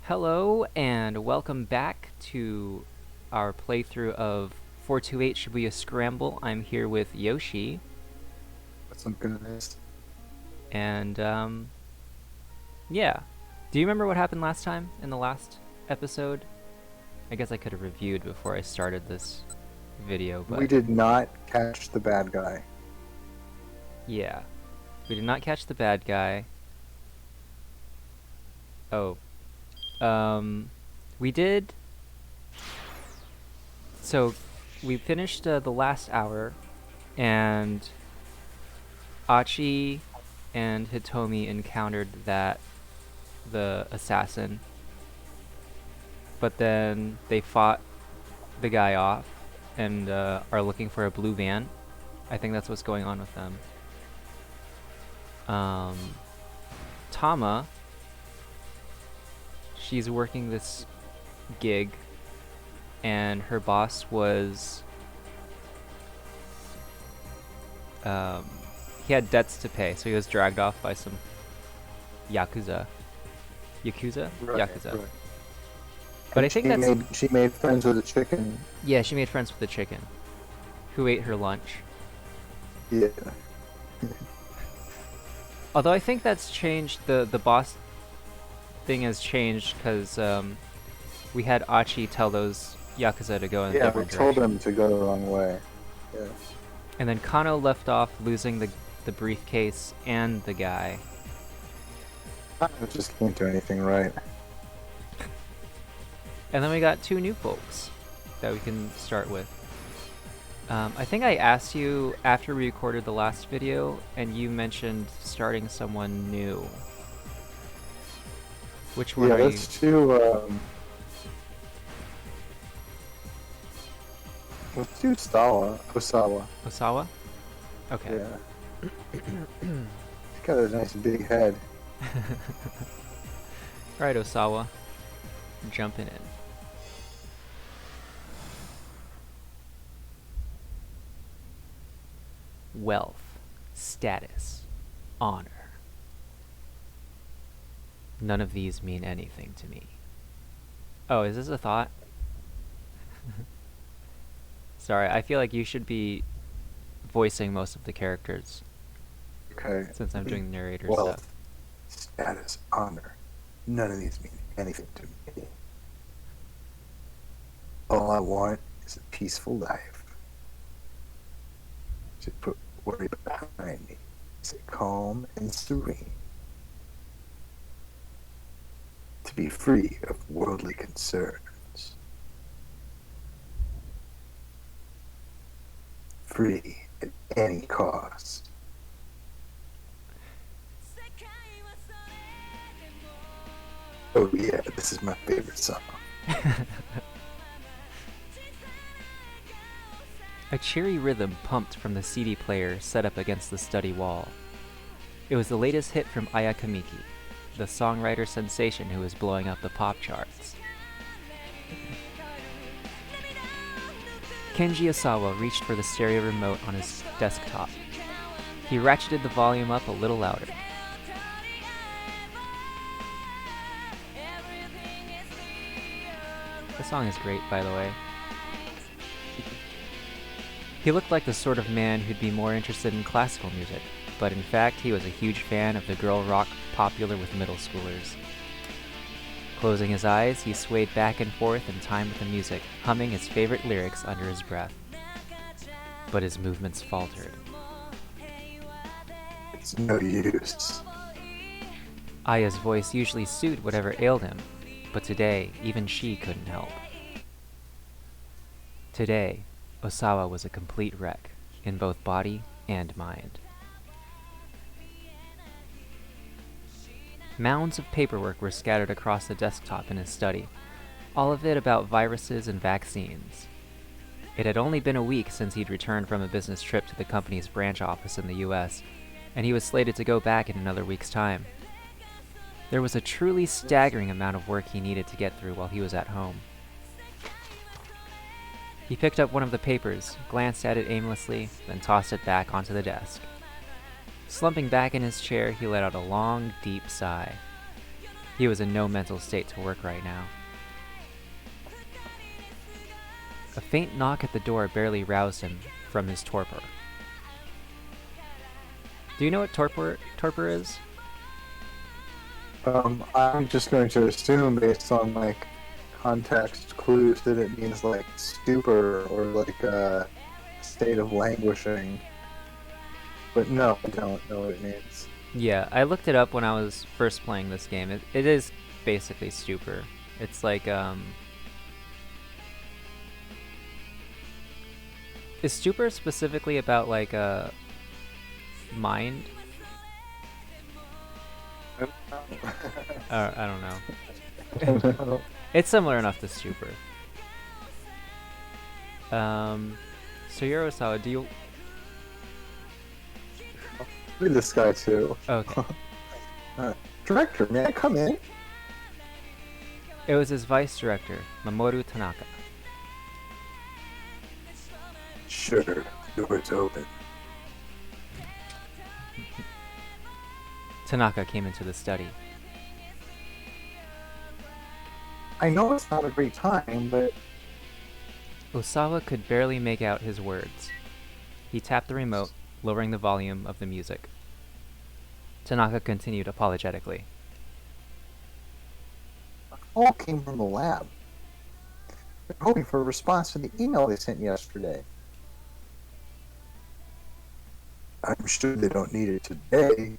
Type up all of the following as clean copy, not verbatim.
Hello and welcome back to our playthrough of 428 Shibuya Scramble. I'm here with Yoshi, That's some goodness. and yeah. Do you remember what happened last time in the last episode? I guess I could have reviewed before I started this video, We but did not catch the bad guy. yeah. We did not catch the bad guy. Oh. We did. So, we finished the last hour, and Achi and Hitomi encountered the assassin, but then they fought the guy off and are looking for a blue van. I think that's what's going on with them. Um, Tama, she's working this gig, and her boss was he had debts to pay, so he was dragged off by some yakuza. Right, Yakuza. right. But And I think that's she made friends with a chicken. yeah. She made friends with the chicken, who ate her lunch. Yeah. Although I think that's changed. The boss thing has changed because we had Achi tell those yakuza to go in a Yeah, we different told direction, them to go the wrong way. Yeah. and then Kano left off losing the briefcase and the guy. I just can't do anything right. And then we got two new folks that we can start with. I think I asked you after we recorded the last video, and you mentioned starting someone new. Which one Yeah, are you? let's do Osawa. Osawa? Okay. Yeah. He's got a nice big head. Alright, Osawa. Jumping in. Wealth, status, honor. None of these mean anything to me. Oh, is this a thought? Sorry, I feel like you should be voicing most of the characters Okay. since I'm doing the narrator Wealth, stuff. status, honor. None of these mean anything to me. All I want is a peaceful life. To put worry behind me. Sit calm and serene. To be free of worldly concerns. Free at any cost. Oh yeah, this is my favorite song. A cheery rhythm pumped from the CD player set up against the study wall. It was the latest hit from Ayakamiki, the songwriter sensation who was blowing up the pop charts. Kenji Osawa reached for the stereo remote on his desktop. He ratcheted the volume up a little louder. The song is great, by the way. He looked like the sort of man who'd be more interested in classical music, but in fact he was a huge fan of the girl rock popular with middle schoolers. Closing his eyes, he swayed back and forth in time with the music, humming his favorite lyrics under his breath. But his movements faltered. It's no use. Aya's voice usually soothed whatever ailed him, but today even she couldn't help. Today, Osawa was a complete wreck, in both body and mind. Mounds of paperwork were scattered across the desktop in his study, all of it about viruses and vaccines. It had only been a week since he'd returned from a business trip to the company's branch office in the US, and he was slated to go back in another week's time. There was a truly staggering amount of work he needed to get through while he was at home. He picked up one of the papers, glanced at it aimlessly, then tossed it back onto the desk. Slumping back in his chair, he let out a long, deep sigh. He was in no mental state to work right now. A faint knock at the door barely roused him from his torpor. Do you know what torpor is? I'm just going to assume, based on like context clues, that it means like stupor or like a state of languishing. But no, I don't know what it means. Yeah, I looked it up when I was first playing this game. It is basically stupor. It's like, is stupor specifically about like a mind? I don't know. I don't know. It's similar enough to stupor. So Yorosawa, do you... Look at this guy too. Okay. Director, may I come in? It was his vice director, Mamoru Tanaka. Sure, door's open. Tanaka came into the study. I know it's not a great time, but Osawa could barely make out his words. He tapped the remote, lowering the volume of the music. Tanaka continued apologetically. a call came from the lab. They're hoping for a response to the email they sent yesterday. I'm sure they don't need it today.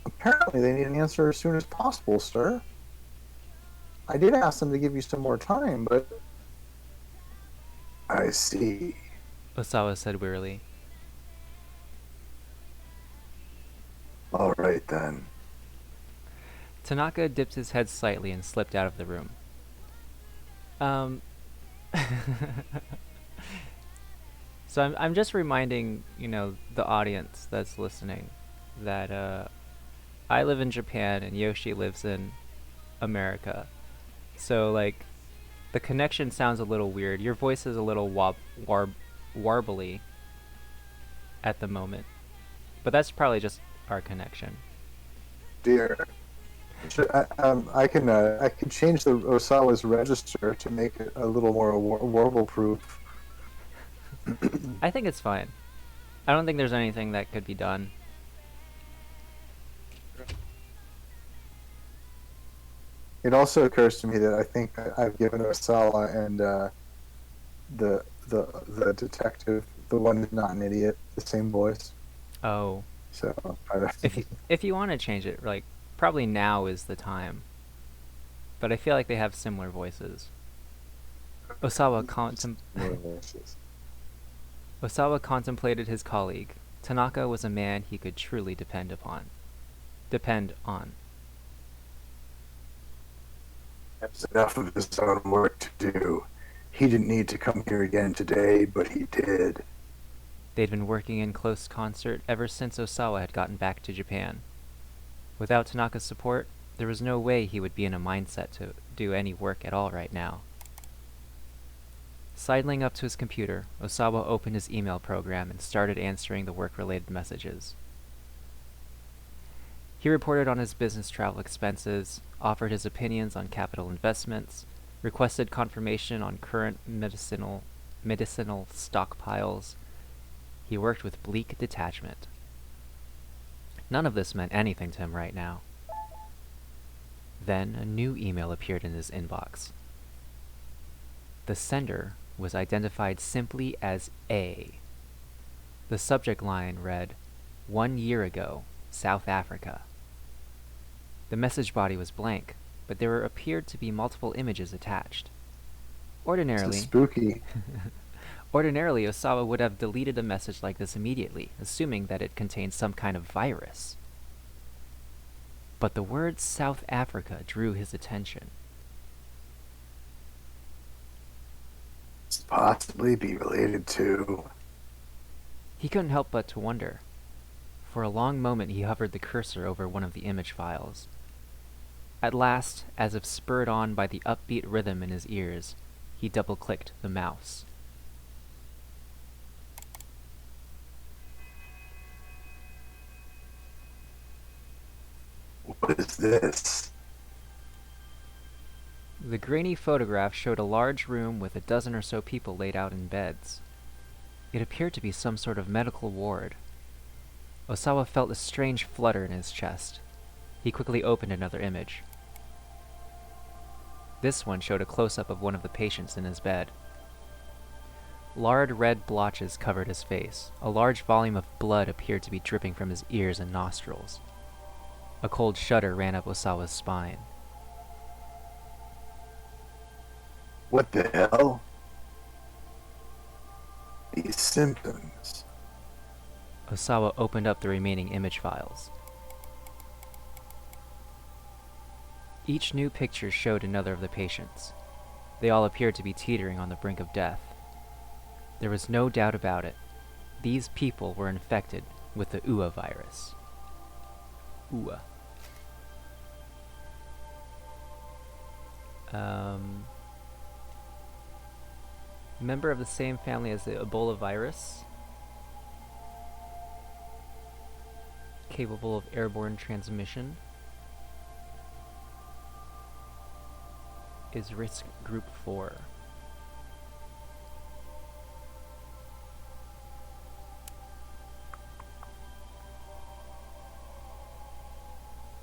Apparently they need an answer as soon as possible, sir. I did ask them to give you some more time, but... I see. Osawa said wearily. All right, then. Tanaka dipped his head slightly and slipped out of the room. So I'm just reminding, the audience that's listening that I live in Japan and Yoshi lives in America. So, like, the connection sounds a little weird. Your voice is a little warbly at the moment. But that's probably just our connection. Dear. I can change the Osawa's register to make it a little more warble-proof. I think it's fine. I don't think there's anything that could be done. It also occurs to me that I think I've given Osawa and the detective, the one who's not an idiot, the same voice. Oh. So if you want to change it, like, probably now is the time. But I feel like they have similar voices. Osawa contemplated his colleague. Tanaka was a man he could truly depend on. There's enough of his own work to do. He didn't need to come here again today, but he did. They'd been working in close concert ever since Osawa had gotten back to Japan. Without Tanaka's support, there was no way he would be in a mindset to do any work at all right now. Sidling up to his computer, Osawa opened his email program and started answering the work-related messages. He reported on his business travel expenses, offered his opinions on capital investments, requested confirmation on current medicinal stockpiles. He worked with bleak detachment. None of this meant anything to him right now. Then a new email appeared in his inbox. The sender was identified simply as A. The subject line read, 1 year ago, South Africa. The message body was blank, but there appeared to be multiple images attached. Ordinarily, spooky. Ordinarily, Osawa would have deleted a message like this immediately, assuming that it contained some kind of virus. But the word South Africa drew his attention. Possibly be related to... He couldn't help but to wonder. For a long moment he hovered the cursor over one of the image files. At last, as if spurred on by the upbeat rhythm in his ears, he double-clicked the mouse. What is this? The grainy photograph showed a large room with a dozen or so people laid out in beds. It appeared to be some sort of medical ward. Osawa felt a strange flutter in his chest. He quickly opened another image. This one showed a close-up of one of the patients in his bed. Large red blotches covered his face. A large volume of blood appeared to be dripping from his ears and nostrils. A cold shudder ran up Osawa's spine. What the hell? These symptoms. Osawa opened up the remaining image files. Each new picture showed another of the patients. They all appeared to be teetering on the brink of death. There was no doubt about it. These people were infected with the UA virus. UA. Member of the same family as the Ebola virus. Capable of airborne transmission. Is risk group 4.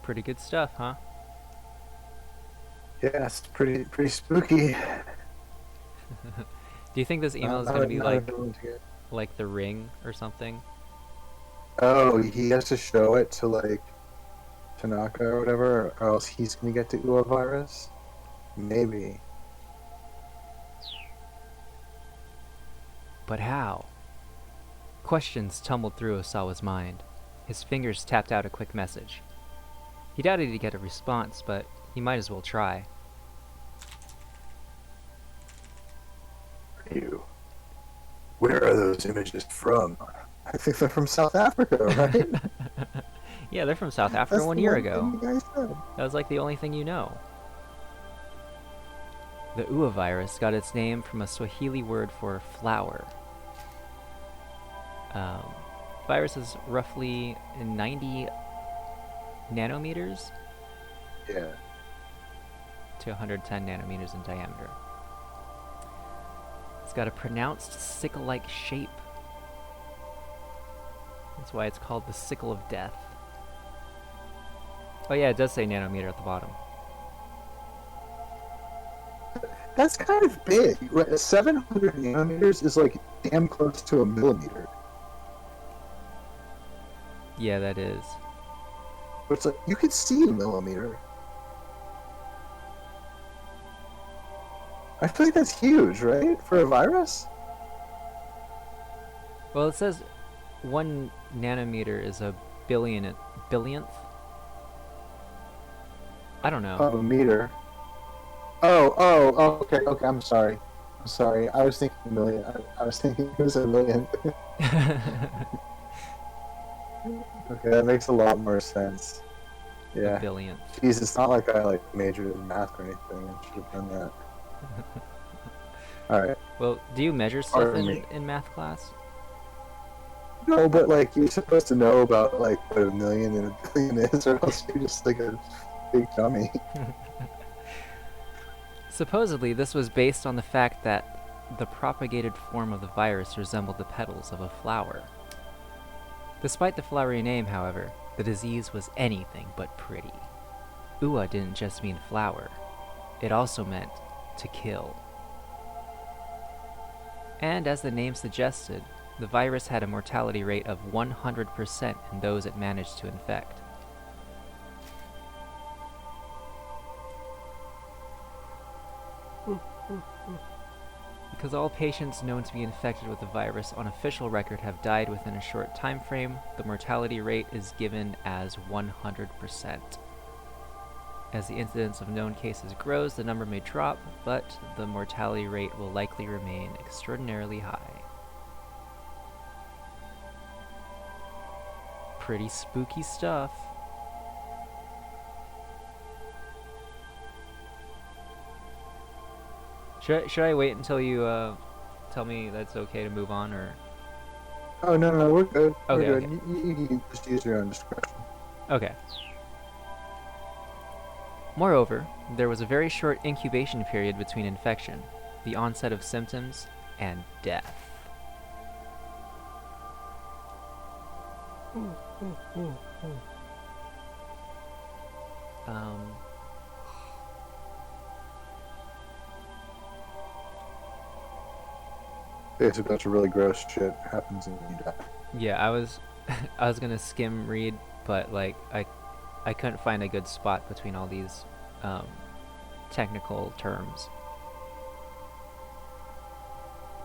Pretty good stuff, huh? Yeah, it's pretty spooky. Do you think this email is going to be like The Ring or something? Oh, he has to show it to like Tanaka or whatever, or else he's gonna get the UA virus? Maybe. But how? Questions tumbled through Osawa's mind. His fingers tapped out a quick message. He doubted he'd get a response, but he might as well try. You. Where are those images from? I think they're from South Africa, right? Yeah, they're from South Africa. That's 1 the year one ago. thing you guys said. That was like the only thing you know. The UA virus got its name from a Swahili word for flower. Virus is roughly 90 nanometers Yeah. to 110 nanometers in diameter. It's got a pronounced sickle-like shape. That's why it's called the sickle of death. Oh yeah, it does say nanometer at the bottom. That's kind of big. 700 nanometers is like damn close to a millimeter. Yeah, that is. But it's like, you could see a millimeter. I feel like that's huge, right? For a virus? Well, it says 1 nanometer is a billionth. I don't know. Of a meter. Oh, okay, I'm sorry. I was thinking a million. I was thinking it was a million. Okay, that makes a lot more sense. Yeah. A billionth. Jeez, it's not like I like majored in math or anything. I should have done that. Alright. Well, do you measure stuff Pardon me. in math class? No, but like you're supposed to know about like what a million and a billion is, or else you're just like a big dummy. Supposedly, this was based on the fact that the propagated form of the virus resembled the petals of a flower. Despite the flowery name, however, the disease was anything but pretty. UA didn't just mean flower. It also meant to kill. And as the name suggested, the virus had a mortality rate of 100% in those it managed to infect. Because all patients known to be infected with the virus on official record have died within a short time frame, the mortality rate is given as 100%. As the incidence of known cases grows, the number may drop, but the mortality rate will likely remain extraordinarily high. Pretty spooky stuff. Should I wait until you tell me that's okay to move on, or? Oh no, we're good. Okay, We're good. okay. You just use your own discretion. Okay. Moreover, there was a very short incubation period between infection, the onset of symptoms, and death. Um, Basically, a bunch of really gross shit happens and you die. yeah, I was gonna skim read, but like I couldn't find a good spot between all these um, technical terms.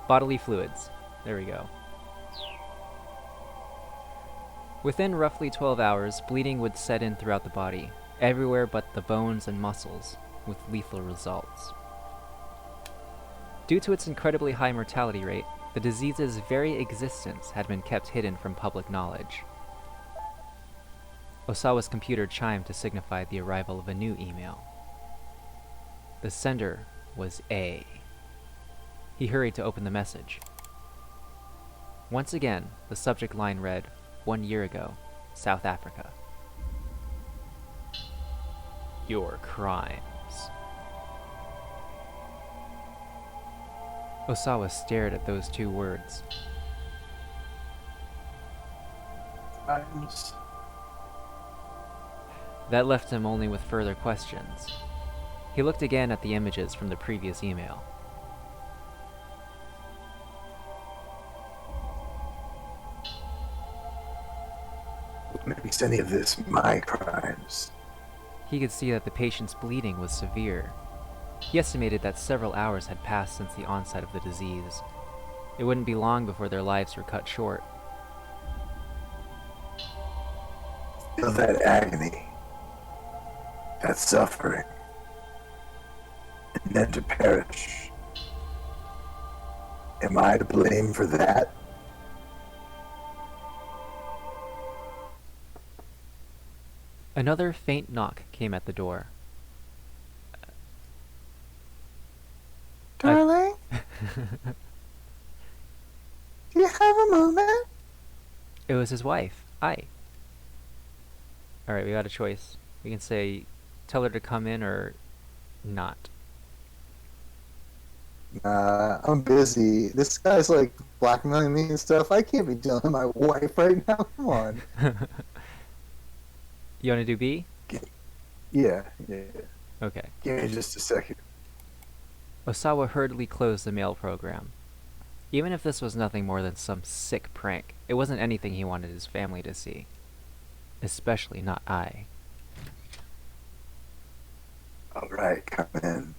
Bodily fluids. There we go. Within roughly 12 hours, bleeding would set in throughout the body, everywhere but the bones and muscles, with lethal results. Due to its incredibly high mortality rate, the disease's very existence had been kept hidden from public knowledge. Osawa's computer chimed to signify the arrival of a new email. The sender was A. He hurried to open the message. Once again, the subject line read, 1 year ago, South Africa. Your crimes. Osawa stared at those two words. Times. That left him only with further questions. He looked again at the images from the previous email. Makes any of this my crimes? He could see that the patient's bleeding was severe. He estimated that several hours had passed since the onset of the disease. It wouldn't be long before their lives were cut short. Feel that agony, that suffering, and then to perish. Am I to blame for that? Another faint knock came at the door. Darling? Do you have a moment? It was his wife, Ai. Alright, we got a choice. We can say, tell her to come in or not. Nah, I'm busy. This guy's like blackmailing me and stuff. I can't be dealing with my wife right now. Come on. You want to do B? Yeah. Okay. Give me just a second. Osawa hurriedly closed the mail program. Even if this was nothing more than some sick prank, it wasn't anything he wanted his family to see. Especially not I. Alright, come in.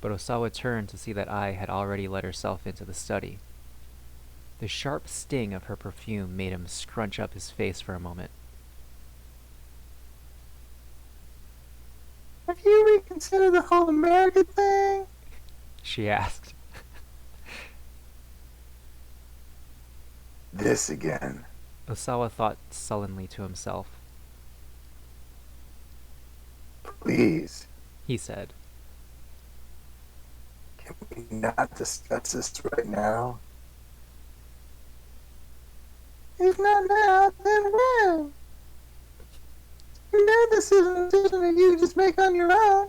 But Osawa turned to see that Ai had already let herself into the study. The sharp sting of her perfume made him scrunch up his face for a moment. Have you reconsidered the whole American thing? She asked. This again. Osawa thought sullenly to himself. Please, He said. can we not discuss this right now? If not now, then when? You know this isn't a decision that you just make on your own.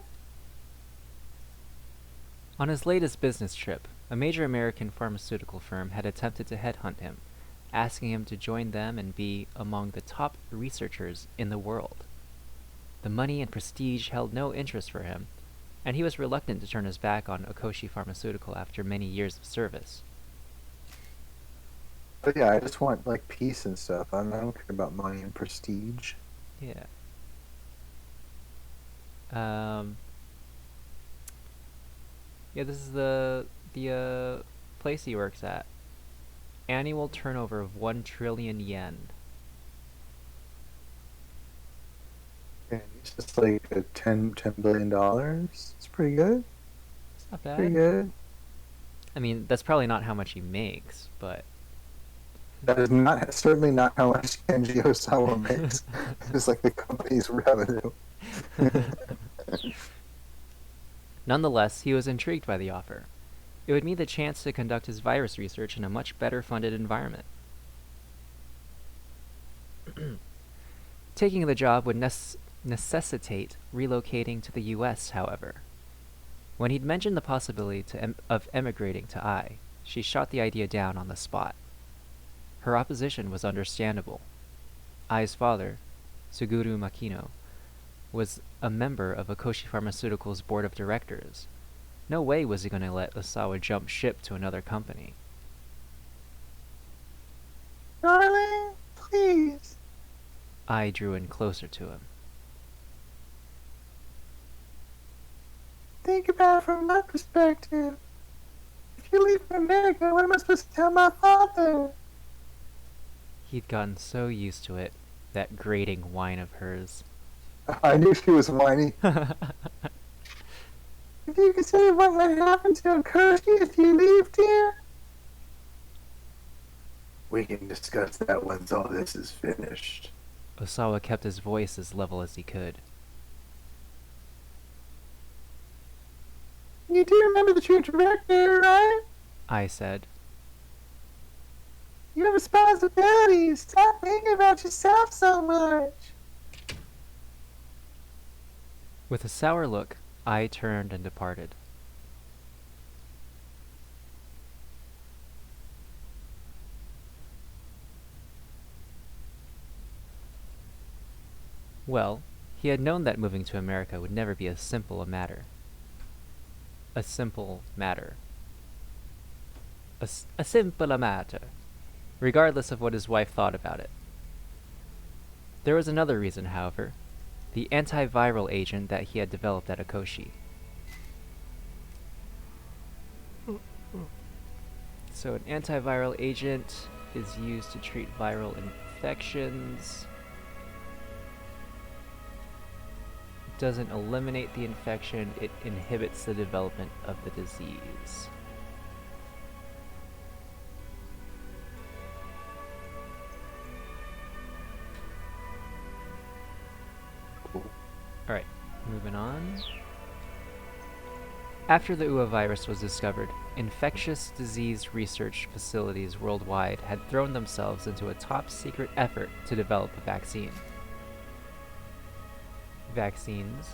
On his latest business trip, a major American pharmaceutical firm had attempted to headhunt him, asking him to join them and be among the top researchers in the world. The money and prestige held no interest for him, and he was reluctant to turn his back on Okoshi Pharmaceutical after many years of service. But yeah, I just want like peace and stuff. I don't care about money and prestige. Yeah. Yeah, this is the place he works at. Annual turnover of 1 trillion yen. And it's just like a $10 billion. It's pretty good. It's not bad. Pretty good. I mean, that's probably not how much he makes, but That is not certainly not how much Kenji Osawa makes. It's like the company's revenue. nonetheless, he was intrigued by the offer. It would mean the chance to conduct his virus research in a much better funded environment. Taking the job would necessitate relocating to the US, however. When he'd mentioned the possibility of emigrating to Ai, she shot the idea down on the spot. Her opposition was understandable. Ai's father, Suguru Makino, was a member of Akoshi Pharmaceuticals' board of directors. No way was he going to let Osawa jump ship to another company. Darling, please. Ai drew in closer to him. Think about it from my perspective. If you leave for America, what am I supposed to tell my father? He'd gotten so used to it, that grating whine of hers. I knew she was whiny. If you consider what might happen to Akoshi if you leave, dear? We can discuss that once all this is finished. Osawa kept his voice as level as he could. You do remember that you're a director, right? I said. You have responsibilities. Stop thinking about yourself so much. With a sour look, I turned and departed. Well, he had known that moving to America would never be a simple matter. A simple matter, regardless of what his wife thought about it. There was another reason, however, the antiviral agent that he had developed at Akoshi. So an antiviral agent is used to treat viral infections. Doesn't eliminate the infection, it inhibits the development of the disease. Cool. Alright, moving on. After the UA virus was discovered, infectious disease research facilities worldwide had thrown themselves into a top-secret effort to develop a vaccine. Vaccines.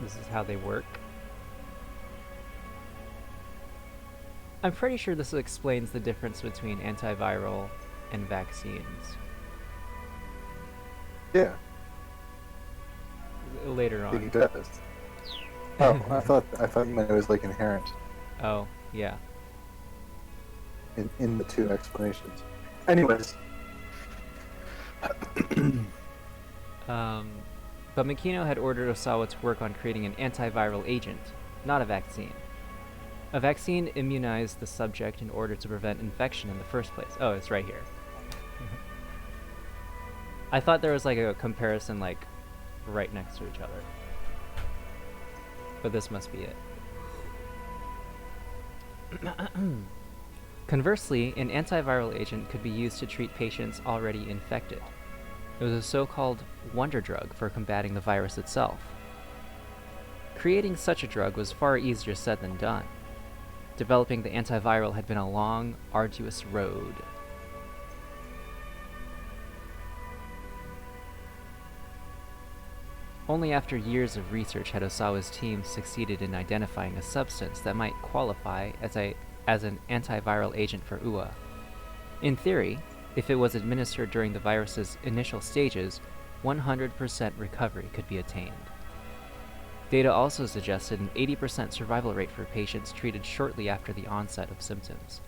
This is how they work. I'm pretty sure this explains the difference between antiviral and vaccines. Yeah. Later on. He does. Oh, I thought it was like inherent Oh, yeah. in the two explanations. Anyways. But Makino had ordered Osawa to work on creating an antiviral agent, not a vaccine. A vaccine immunized the subject in order to prevent infection in the first place. Oh, it's right here. I thought there was like a comparison like right next to each other. But this must be it. Conversely, an antiviral agent could be used to treat patients already infected. It was a so-called wonder drug for combating the virus itself. Creating such a drug was far easier said than done. Developing the antiviral had been a long, arduous road. Only after years of research had Osawa's team succeeded in identifying a substance that might qualify as an antiviral agent for UA. In theory, if it was administered during the virus's initial stages, 100% recovery could be attained. Data also suggested an 80% survival rate for patients treated shortly after the onset of symptoms.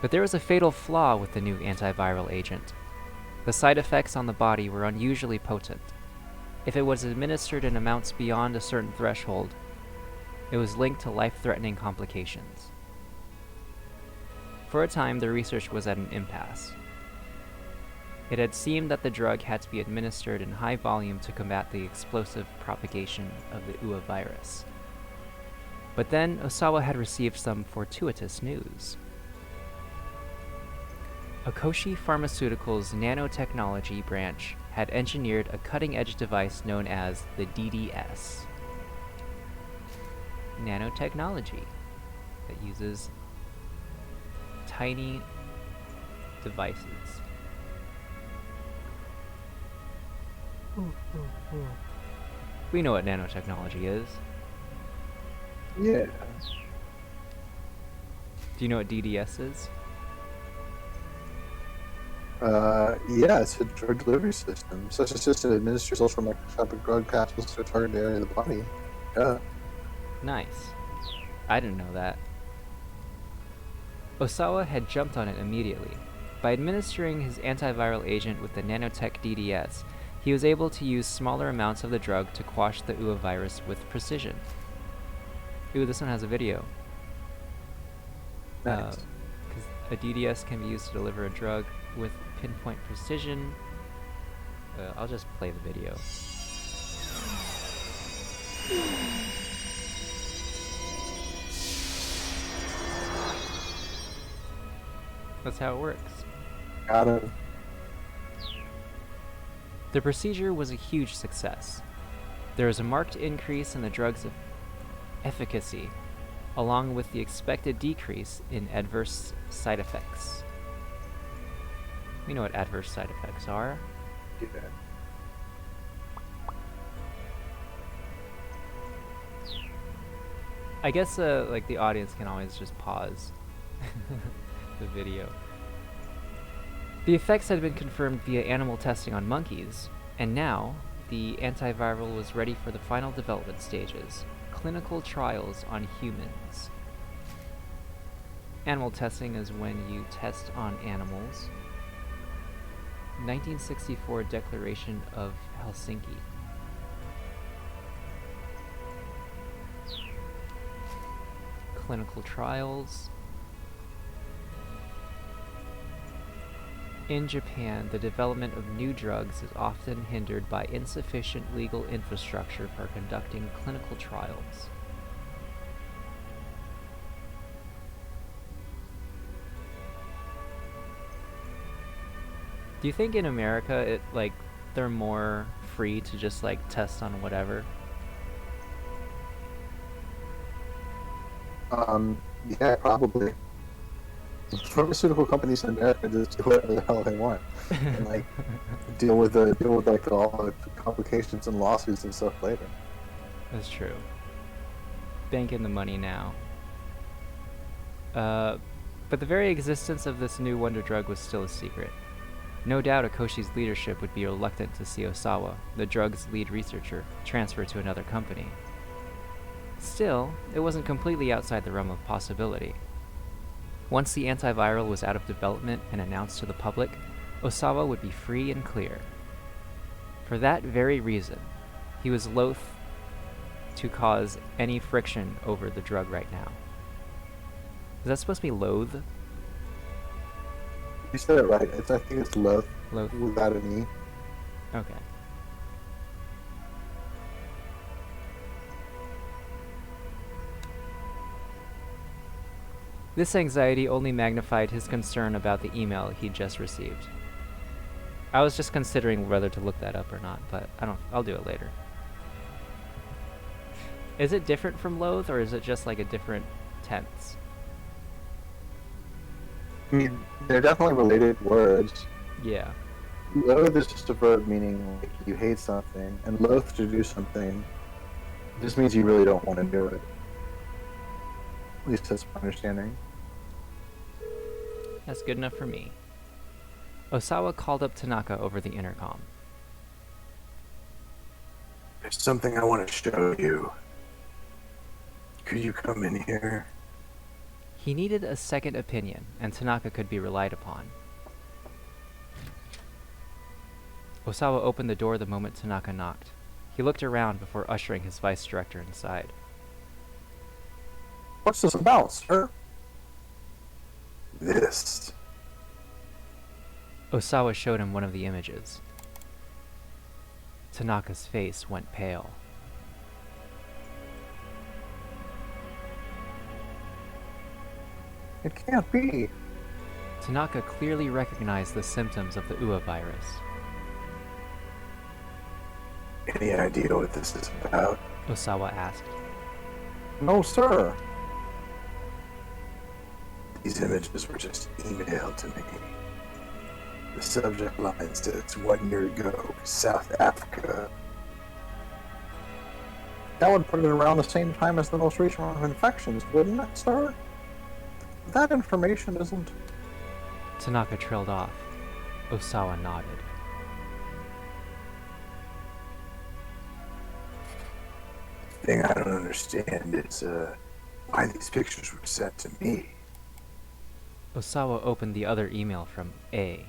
But there was a fatal flaw with the new antiviral agent. The side effects on the body were unusually potent. If it was administered in amounts beyond a certain threshold, it was linked to life-threatening complications. For a time, the research was at an impasse. It had seemed that the drug had to be administered in high volume to combat the explosive propagation of the UA virus. But then, Osawa had received some fortuitous news. Akoshi Pharmaceuticals' nanotechnology branch had engineered a cutting-edge device known as the DDS. Nanotechnology that uses tiny devices. We know what nanotechnology is. Yeah. Do you know what DDS is? Yeah, it's a drug delivery system. Such a system administers ultra microscopic drug capsules to a target area of the body. Yeah. Nice. I didn't know that. Osawa had jumped on it immediately. By administering his antiviral agent with the nanotech DDS, he was able to use smaller amounts of the drug to quash the UA virus with precision. Ooh, this one has a video. Nice. Because a DDS can be used to deliver a drug with pinpoint precision. I'll just play the video. That's how it works. Got him. The procedure was a huge success. There was a marked increase in the drug's efficacy, along with the expected decrease in adverse side effects. We know what adverse side effects are. Yeah. I guess like the audience can always just pause the video. The effects had been confirmed via animal testing on monkeys, and now the antiviral was ready for the final development stages, clinical trials on humans. Animal testing is when you test on animals. 1964 Declaration of Helsinki. Clinical trials. In Japan, the development of new drugs is often hindered by insufficient legal infrastructure for conducting clinical trials. Do you think in America they're more free to just test on whatever? Yeah, probably. Pharmaceutical companies in America just do whatever the hell they want, and deal with all the complications and lawsuits and stuff later. That's true. Bank in the money now. But the very existence of this new wonder drug was still a secret. No doubt Akoshi's leadership would be reluctant to see Osawa, the drug's lead researcher, transfer to another company. Still, it wasn't completely outside the realm of possibility. Once the antiviral was out of development and announced to the public, Osawa would be free and clear. For that very reason, he was loath to cause any friction over the drug right now. Is that supposed to be loathe? You said it right. I think it's loath. Loath. Without an E. Okay. This anxiety only magnified his concern about the email he'd just received. I was just considering whether to look that up or not, but I'll do it later. Is it different from loathe, or is it just a different tense? I mean, they're definitely related words. Yeah. Loathe is just a verb meaning you hate something, and loath to do something just means you really don't want to do it. At least that's my understanding. That's good enough for me. Osawa called up Tanaka over the intercom. There's something I want to show you. Could you come in here? He needed a second opinion, and Tanaka could be relied upon. Osawa opened the door the moment Tanaka knocked. He looked around before ushering his vice director inside. What's this about, sir? This. Osawa showed him one of the images. Tanaka's face went pale. It can't be. Tanaka clearly recognized the symptoms of the UA virus. Any idea what this is about? Osawa asked. No, sir. These images were just emailed to me. The subject line says 1 year ago, South Africa. That would put it around the same time as the most recent round of infections, wouldn't it, sir? That information isn't... Tanaka trailed off. Osawa nodded. The thing I don't understand is, why these pictures were sent to me. Osawa opened the other email from A.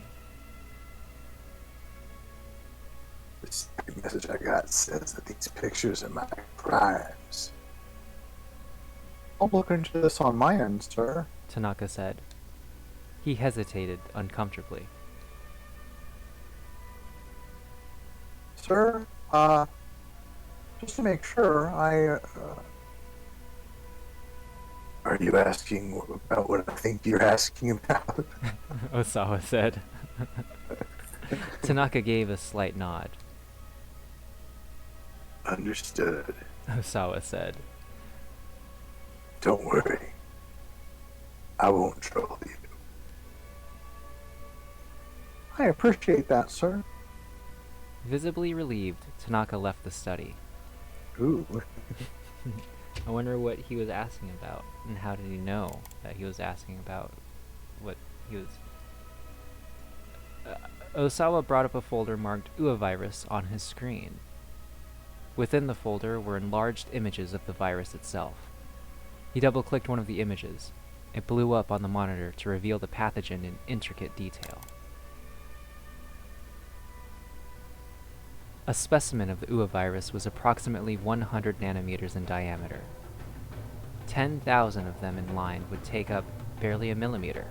The second message I got says that these pictures are my crimes. I'll look into this on my end, sir. Tanaka said. He hesitated uncomfortably. Sir, just to make sure, are you asking about what I think you're asking about? Osawa said. Tanaka gave a slight nod. Understood. Osawa said. Don't worry. I won't trouble you. I appreciate that, sir. Visibly relieved, Tanaka left the study. Ooh. I wonder what he was asking about, and how did he know that he was asking about what he was... Osawa brought up a folder marked UA virus on his screen. Within the folder were enlarged images of the virus itself. He double-clicked one of the images. It blew up on the monitor to reveal the pathogen in intricate detail. A specimen of the UA virus was approximately 100 nanometers in diameter. 10,000 of them in line would take up barely a millimeter.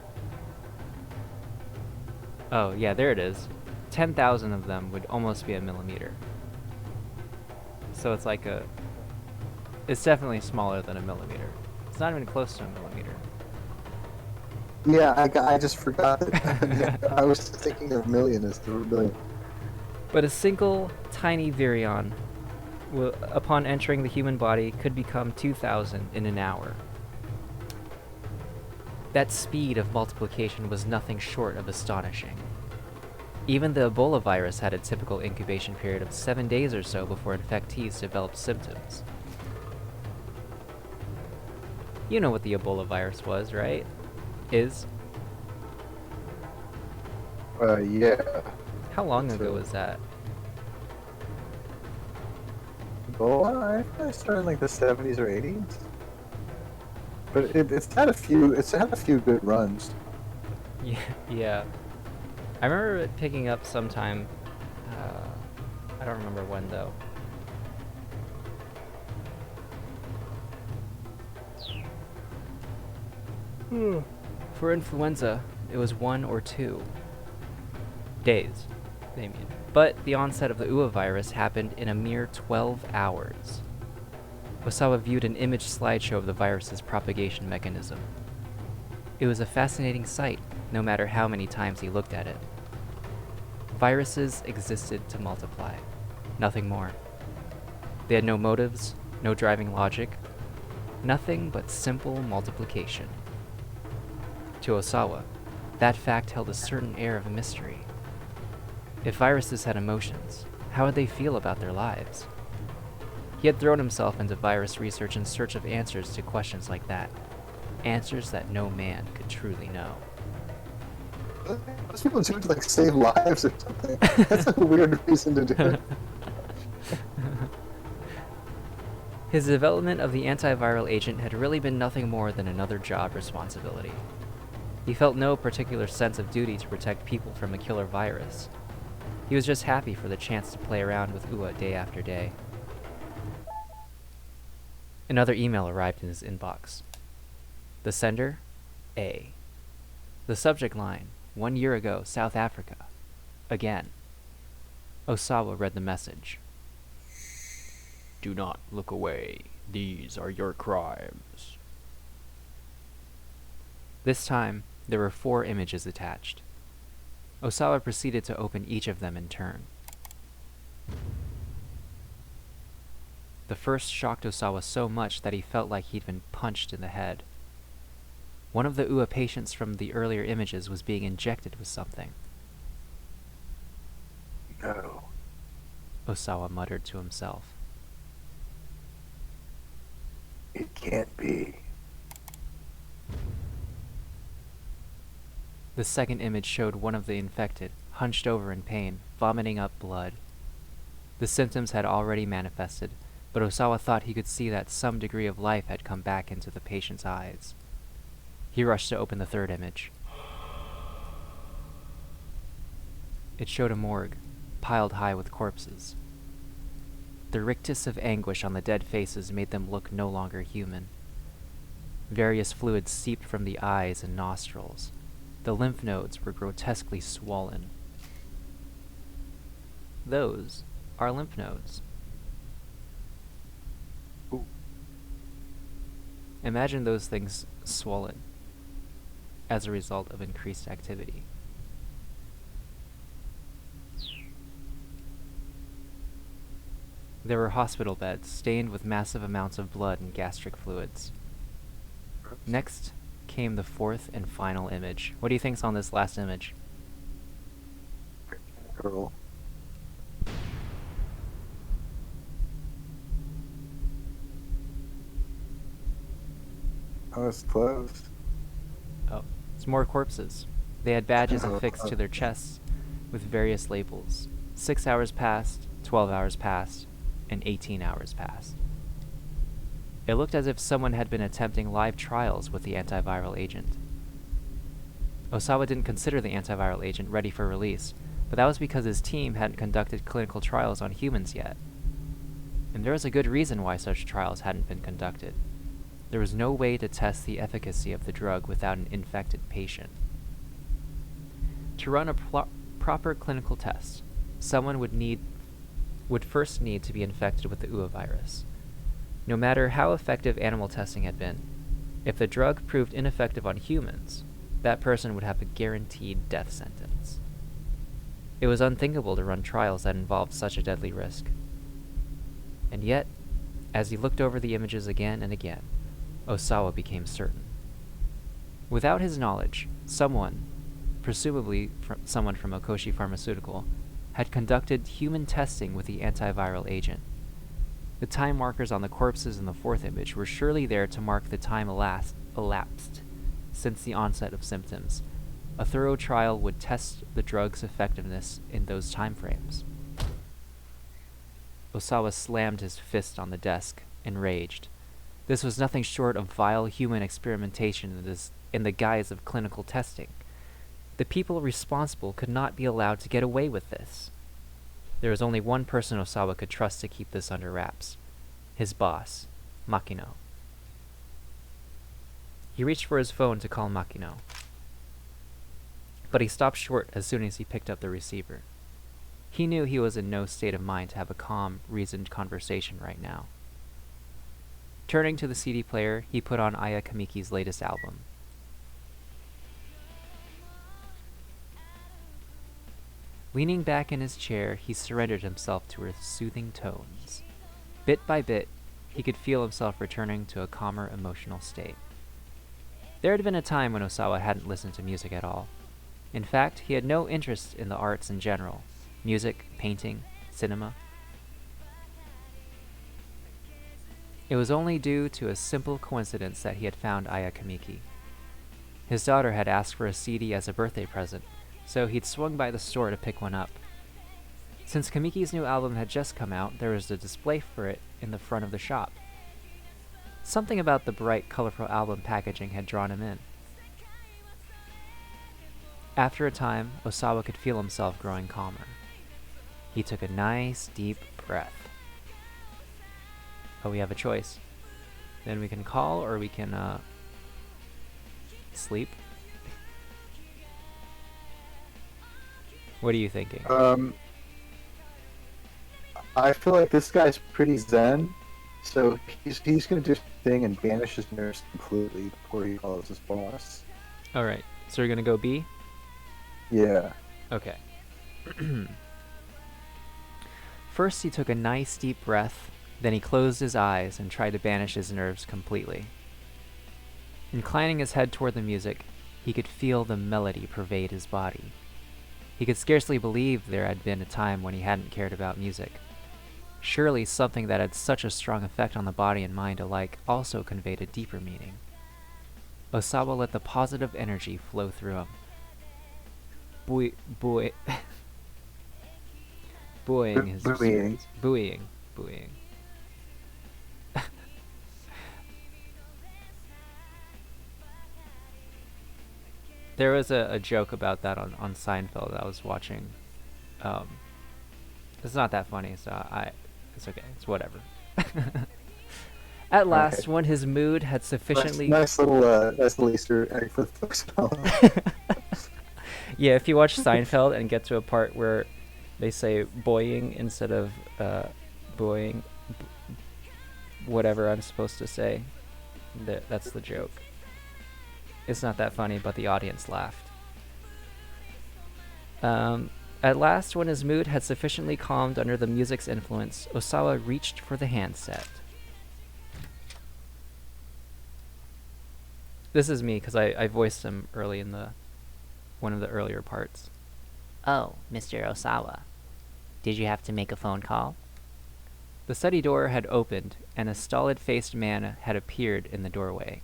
Oh, yeah, there it is. 10,000 of them would almost be a millimeter. So it's like a... It's definitely smaller than a millimeter. It's not even close to a millimeter. Yeah, I just forgot that. I was thinking of million as the billion. But a single tiny virion, upon entering the human body, could become 2,000 in an hour. That speed of multiplication was nothing short of astonishing. Even the Ebola virus had a typical incubation period of 7 days or so before infectees developed symptoms. You know what the Ebola virus was, right? Is? Yeah. How long ago was that? Ebola? I started in like the 70s or 80s. But it's had a few good runs. Yeah. I remember it picking up sometime. I don't remember when though. For influenza, it was 1 or 2 days, they mean. But the onset of the UA virus happened in a mere 12 hours. Osawa viewed an image slideshow of the virus's propagation mechanism. It was a fascinating sight, no matter how many times he looked at it. Viruses existed to multiply, nothing more. They had no motives, no driving logic, nothing but simple multiplication. To Osawa, that fact held a certain air of mystery. If viruses had emotions, how would they feel about their lives? He had thrown himself into virus research in search of answers to questions like that. Answers that no man could truly know. Most people do it to like save lives or something. That's like a weird reason to do it. His development of the antiviral agent had really been nothing more than another job responsibility. He felt no particular sense of duty to protect people from a killer virus. He was just happy for the chance to play around with UA day after day. Another email arrived in his inbox. The sender, A. The subject line, 1 year ago, South Africa. Again. Osawa read the message. Do not look away. These are your crimes. This time, there were 4 images attached. Osawa proceeded to open each of them in turn. The first shocked Osawa so much that he felt like he'd been punched in the head. One of the UA patients from the earlier images was being injected with something. Osawa muttered to himself. It can't be. The second image showed one of the infected, hunched over in pain, vomiting up blood. The symptoms had already manifested, but Osawa thought he could see that some degree of life had come back into the patient's eyes. He rushed to open the third image. It showed a morgue, piled high with corpses. The rictus of anguish on the dead faces made them look no longer human. Various fluids seeped from the eyes and nostrils. The lymph nodes were grotesquely swollen. Those are lymph nodes. Ooh. Imagine those things swollen as a result of increased activity. There were hospital beds stained with massive amounts of blood and gastric fluids. Next came the fourth and final image. What do you think's on this last image? Girl. Oh, it's closed. Oh, it's more corpses. They had badges affixed to their chests with various labels. 6 hours passed, 12 hours passed, and 18 hours passed. It looked as if someone had been attempting live trials with the antiviral agent. Osawa didn't consider the antiviral agent ready for release, but that was because his team hadn't conducted clinical trials on humans yet. And there was a good reason why such trials hadn't been conducted. There was no way to test the efficacy of the drug without an infected patient. To run a proper clinical test, someone would first need to be infected with the UA virus. No matter how effective animal testing had been, if the drug proved ineffective on humans, that person would have a guaranteed death sentence. It was unthinkable to run trials that involved such a deadly risk. And yet, as he looked over the images again and again, Osawa became certain. Without his knowledge, someone, presumably someone from Okoshi Pharmaceutical, had conducted human testing with the antiviral agent. The time markers on the corpses in the fourth image were surely there to mark the time elapsed since the onset of symptoms. A thorough trial would test the drug's effectiveness in those time frames. Osawa slammed his fist on the desk, enraged. This was nothing short of vile human experimentation in the guise of clinical testing. The people responsible could not be allowed to get away with this. There was only one person Osawa could trust to keep this under wraps. His boss, Makino. He reached for his phone to call Makino. But he stopped short as soon as he picked up the receiver. He knew he was in no state of mind to have a calm, reasoned conversation right now. Turning to the CD player, he put on Aya Kamiki's latest album. Leaning back in his chair, he surrendered himself to her soothing tones. Bit by bit, he could feel himself returning to a calmer emotional state. There had been a time when Osawa hadn't listened to music at all. In fact, he had no interest in the arts in general: music, painting, cinema. It was only due to a simple coincidence that he had found Aya Kamiki. His daughter had asked for a CD as a birthday present, so he'd swung by the store to pick one up. Since Kamiki's new album had just come out, there was a display for it in the front of the shop. Something about the bright, colorful album packaging had drawn him in. After a time, Osawa could feel himself growing calmer. He took a nice, deep breath. Oh, we have a choice. Then we can call, or we can, sleep. What are you thinking? I feel like this guy's pretty zen, so he's gonna do his thing and banish his nerves completely before he calls his boss. Alright, so we're gonna go B? Yeah. Okay. First, he took a nice deep breath, then he closed his eyes and tried to banish his nerves completely. Inclining his head toward the music, he could feel the melody pervade his body. He could scarcely believe there had been a time when he hadn't cared about music, Surely something that had such a strong effect on the body and mind alike also conveyed a deeper meaning. Osawa let the positive energy flow through him. Buoying his Buoying. spirits. Buoying. There was a joke about that on Seinfeld I was watching. It's not that funny, so it's okay. It's whatever. At last, Alright. when his mood had sufficiently... Nice little Easter egg for the folks at home. Yeah, if you watch Seinfeld and get to a part where they say boying instead of boying, whatever I'm supposed to say, that's the joke. It's not that funny, but the audience laughed. At last, when his mood had sufficiently calmed under the music's influence, Osawa reached for the handset. This is me, because I voiced him early in one of the earlier parts. Oh, Mr. Osawa. Did you have to make a phone call? The study door had opened, and a stolid-faced man had appeared in the doorway.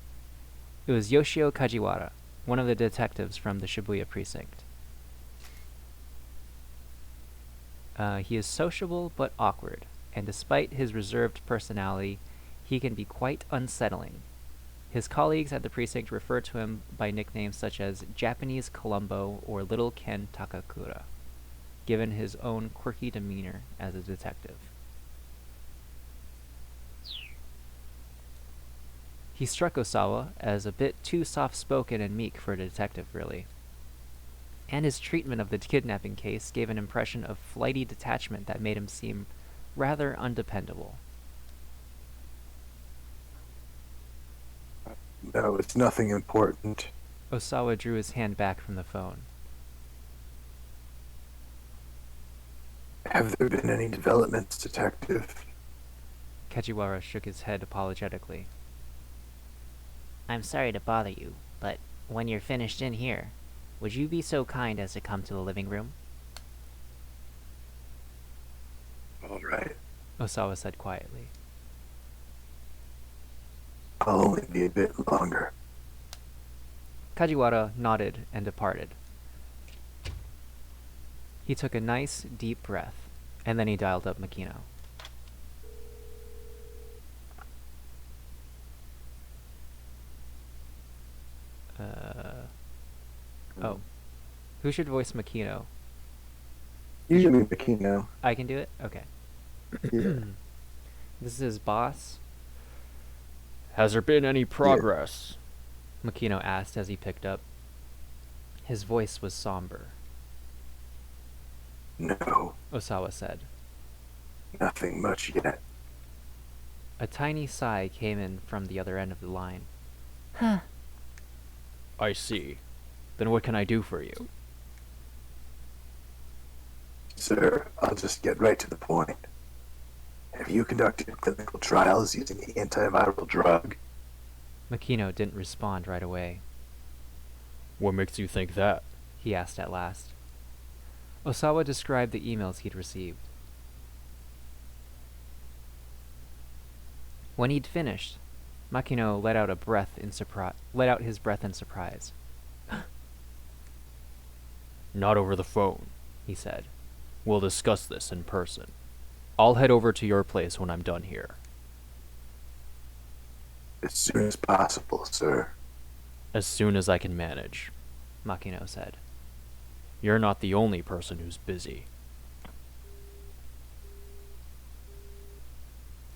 It was Yoshio Kajiwara, one of the detectives from the Shibuya precinct. He is sociable but awkward, and despite his reserved personality, he can be quite unsettling. His colleagues at the precinct refer to him by nicknames such as Japanese Columbo or Little Ken Takakura, given his own quirky demeanor as a detective. He struck Osawa as a bit too soft-spoken and meek for a detective, really. And his treatment of the kidnapping case gave an impression of flighty detachment that made him seem rather undependable. No, it's nothing important. Osawa drew his hand back from the phone. Have there been any developments, Detective? Kajiwara shook his head apologetically. I'm sorry to bother you, but when you're finished in here, would you be so kind as to come to the living room? All right. Osawa said quietly. I'll only be a bit longer. Kajiwara nodded and departed. He took a nice, deep breath, and then he dialed up Makino. Oh. Who should voice Makino? Usually Makino. I can do it? Okay. Yeah. This is his boss. Has there been any progress? Yeah. Makino asked as he picked up. His voice was somber. No. Osawa said. Nothing much yet. A tiny sigh came in from the other end of the line. Huh. I see. Then what can I do for you? Sir, I'll just get right to the point. Have you conducted clinical trials using the antiviral drug? Makino didn't respond right away. What makes you think that? He asked at last. Osawa described the emails he'd received. When he'd finished, Makino let out his breath in surprise. Not over the phone, he said. We'll discuss this in person. I'll head over to your place when I'm done here. As soon as possible, sir. As soon as I can manage, Makino said. You're not the only person who's busy.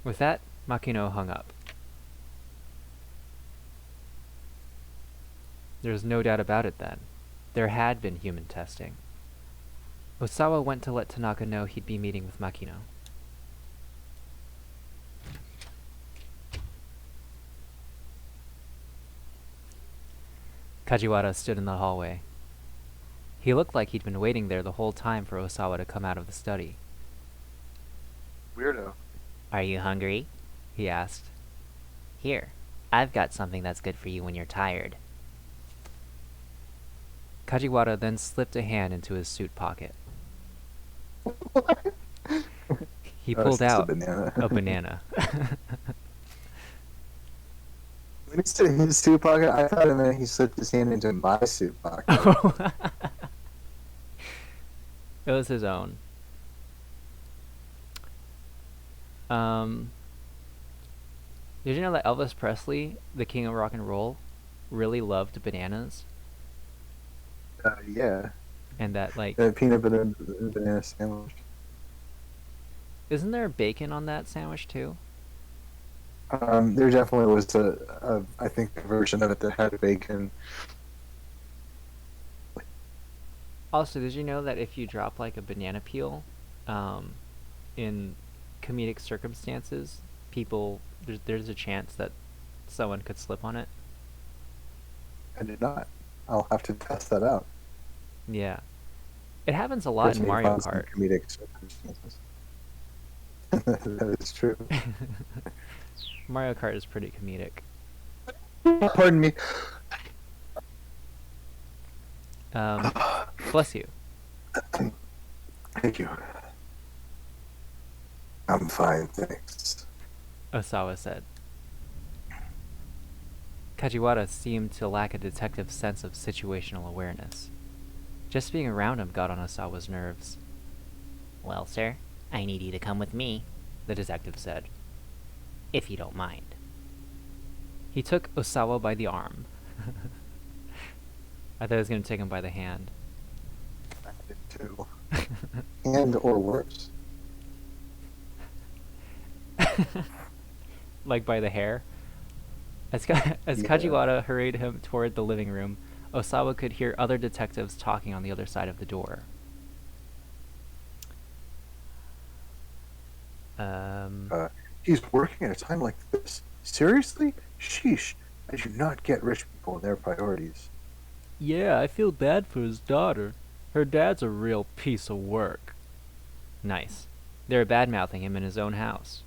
With that, Makino hung up. There's no doubt about it then. There had been human testing. Osawa went to let Tanaka know he'd be meeting with Makino. Kajiwara stood in the hallway. He looked like he'd been waiting there the whole time for Osawa to come out of the study. Weirdo. Are you hungry? He asked. Here, I've got something that's good for you when you're tired. Kajiwara then slipped a hand into his suit pocket. What? He Oh, it's pulled just a out banana. a banana. When he said his suit pocket, I thought it meant he slipped his hand into my suit pocket. Oh. It was his own. Did you know that Elvis Presley, the king of rock and roll, really loved bananas? Yeah. And that, like, Peanut butter and banana sandwich. isn't there bacon on that sandwich too? There definitely was I think, a version of it that had bacon. Also, did you know that if you drop like a banana peel, in comedic circumstances, there's a chance that someone could slip on it? I did not. I'll have to test that out. Yeah. It happens a lot in Mario Kart. Comedic circumstances. That is true. Mario Kart is pretty comedic. Pardon me. Bless you. Thank you. I'm fine, thanks. Osawa said. Kajiwara seemed to lack a detective's sense of situational awareness. Just being around him got on Osawa's nerves. Well, sir, I need you to come with me, The detective said. if you don't mind. He took Osawa by the arm. I thought he was going to take him by the hand. I did too. And or worse. Like by the hair. As Kajiwara hurried him toward the living room, Osawa could hear other detectives talking on the other side of the door. He's working at a time like this. Seriously? Sheesh. I do not get rich people and their priorities. Yeah, I feel bad for his daughter. Her dad's a real piece of work. Nice. They're bad-mouthing him in his own house.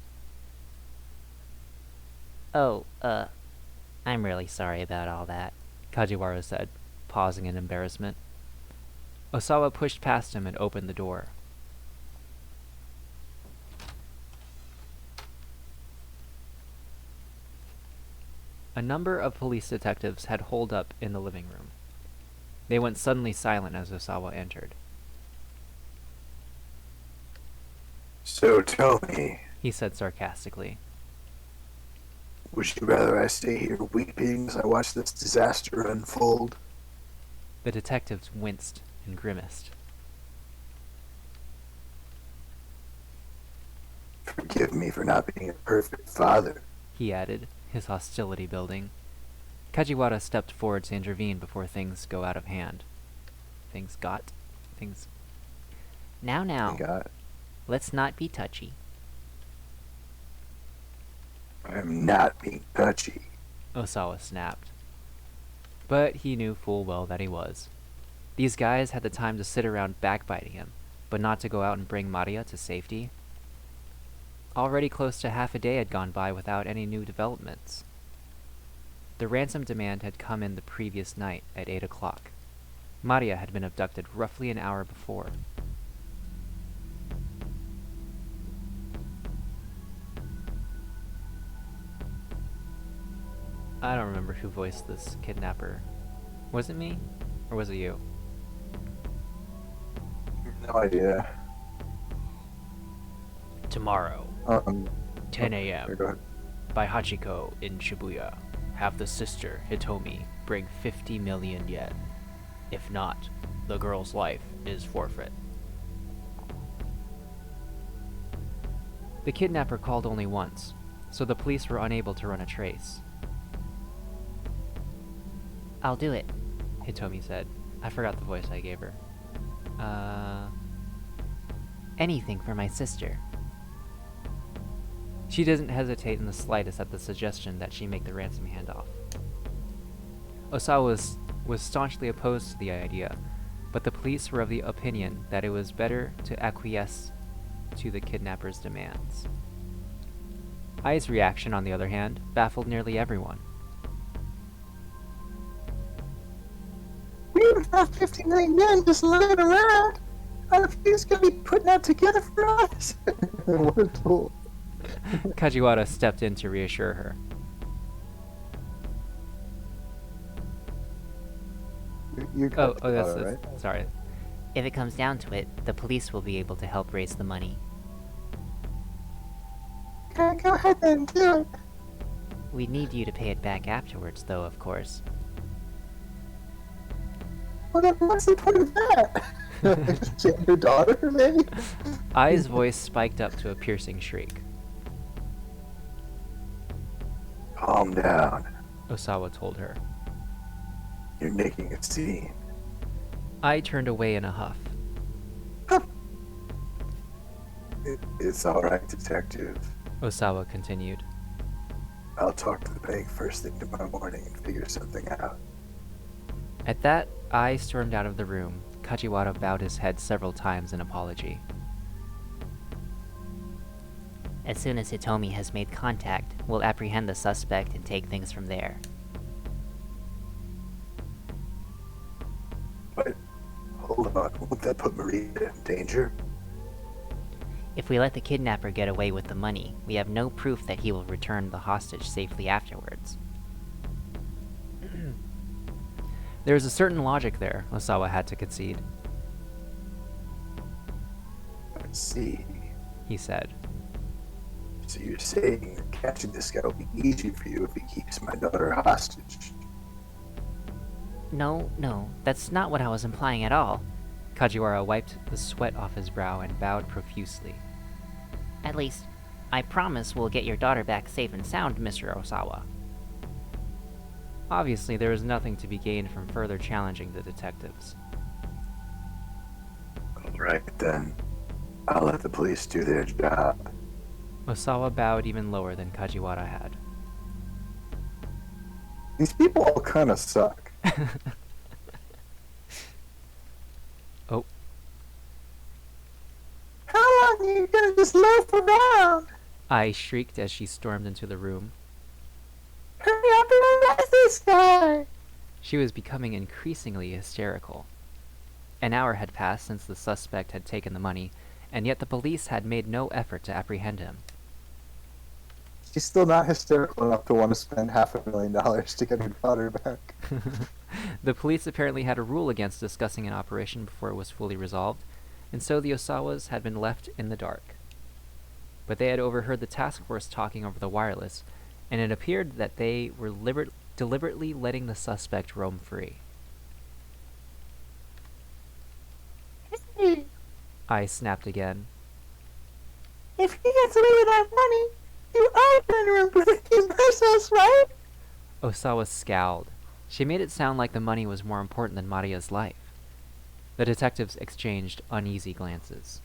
Oh, I'm really sorry about all that. Kajiwara said, pausing in embarrassment. Osawa pushed past him and opened the door. A number of police detectives had holed up in the living room. They went suddenly silent as Osawa entered. So tell me, He said sarcastically. would you rather I stay here weeping as I watch this disaster unfold? The detectives winced and grimaced. Forgive me for not being a perfect father. He added, his hostility building. Kajiwara stepped forward to intervene before things go out of hand. Things. Now, God, let's not be touchy. I'm not being touchy. Osawa snapped. But he knew full well that he was. These guys had the time to sit around backbiting him, but not to go out and bring Maria to safety. Already close to half a day had gone by without any new developments. The ransom demand had come in the previous night at 8 o'clock. Maria had been abducted roughly an hour before. I don't remember who voiced this kidnapper. Was it me? Or was it you? No idea. Tomorrow, 10 a.m. Go ahead. by Hachiko in Shibuya. Have the sister, Hitomi, bring 50 million yen. If not, the girl's life is forfeit. The kidnapper called only once, so the police were unable to run a trace. I'll do it. Hitomi said. I forgot the voice I gave her. Anything for my sister. She didn't hesitate in the slightest at the suggestion that she make the ransom handoff. Osawa was staunchly opposed to the idea, but the police were of the opinion that it was better to acquiesce to the kidnapper's demands. Ai's reaction, on the other hand, baffled nearly everyone. We don't have 50 million yen just lying around. Are the police gonna be putting that together for us? What a tool. Kajiwara stepped in to reassure her. You Oh, cut that's right? sorry. If it comes down to it, the police will be able to help raise the money. Okay, go ahead then, do it. We need you to pay it back afterwards, though, of course. Well, then what's the point of that? Save your daughter, maybe? Ai's voice spiked up to a piercing shriek. Calm down. Osawa told her. You're making a scene. Ai turned away in a huff. It's alright, detective. Osawa continued. I'll talk to the bank first thing tomorrow morning and figure something out. At that, Ai stormed out of the room. Kajiwara bowed his head several times in apology. As soon as Hitomi has made contact, we'll apprehend the suspect and take things from there. But, hold on, won't that put Maria in danger? If we let the kidnapper get away with the money, we have no proof that he will return the hostage safely afterwards. There is a certain logic there, Osawa had to concede. Let's see. He said. So you're saying that catching this guy will be easy for you if he keeps my daughter hostage? No, that's not what I was implying at all. Kajiwara wiped the sweat off his brow and bowed profusely. At least, I promise we'll get your daughter back safe and sound, Mr. Osawa. Obviously, there was nothing to be gained from further challenging the detectives. Alright then. I'll let the police do their job. Osawa bowed even lower than Kajiwara had. These people all kinda suck. Oh, How long are you gonna just loaf around? Ai shrieked as she stormed into the room. Hurry up and arrest this guy! She was becoming increasingly hysterical. An hour had passed since the suspect had taken the money, and yet the police had made no effort to apprehend him. She's still not hysterical enough to want to spend $500,000 to get her daughter back. The police apparently had a rule against discussing an operation before it was fully resolved, and so the Osawas had been left in the dark. But they had overheard the task force talking over the wireless, and it appeared that they were deliberately letting the suspect roam free. Hey, Ai snapped again. if he gets away with that money, you are gonna remember his us, right? Osawa scowled. She made it sound like the money was more important than Maria's life. The detectives exchanged uneasy glances.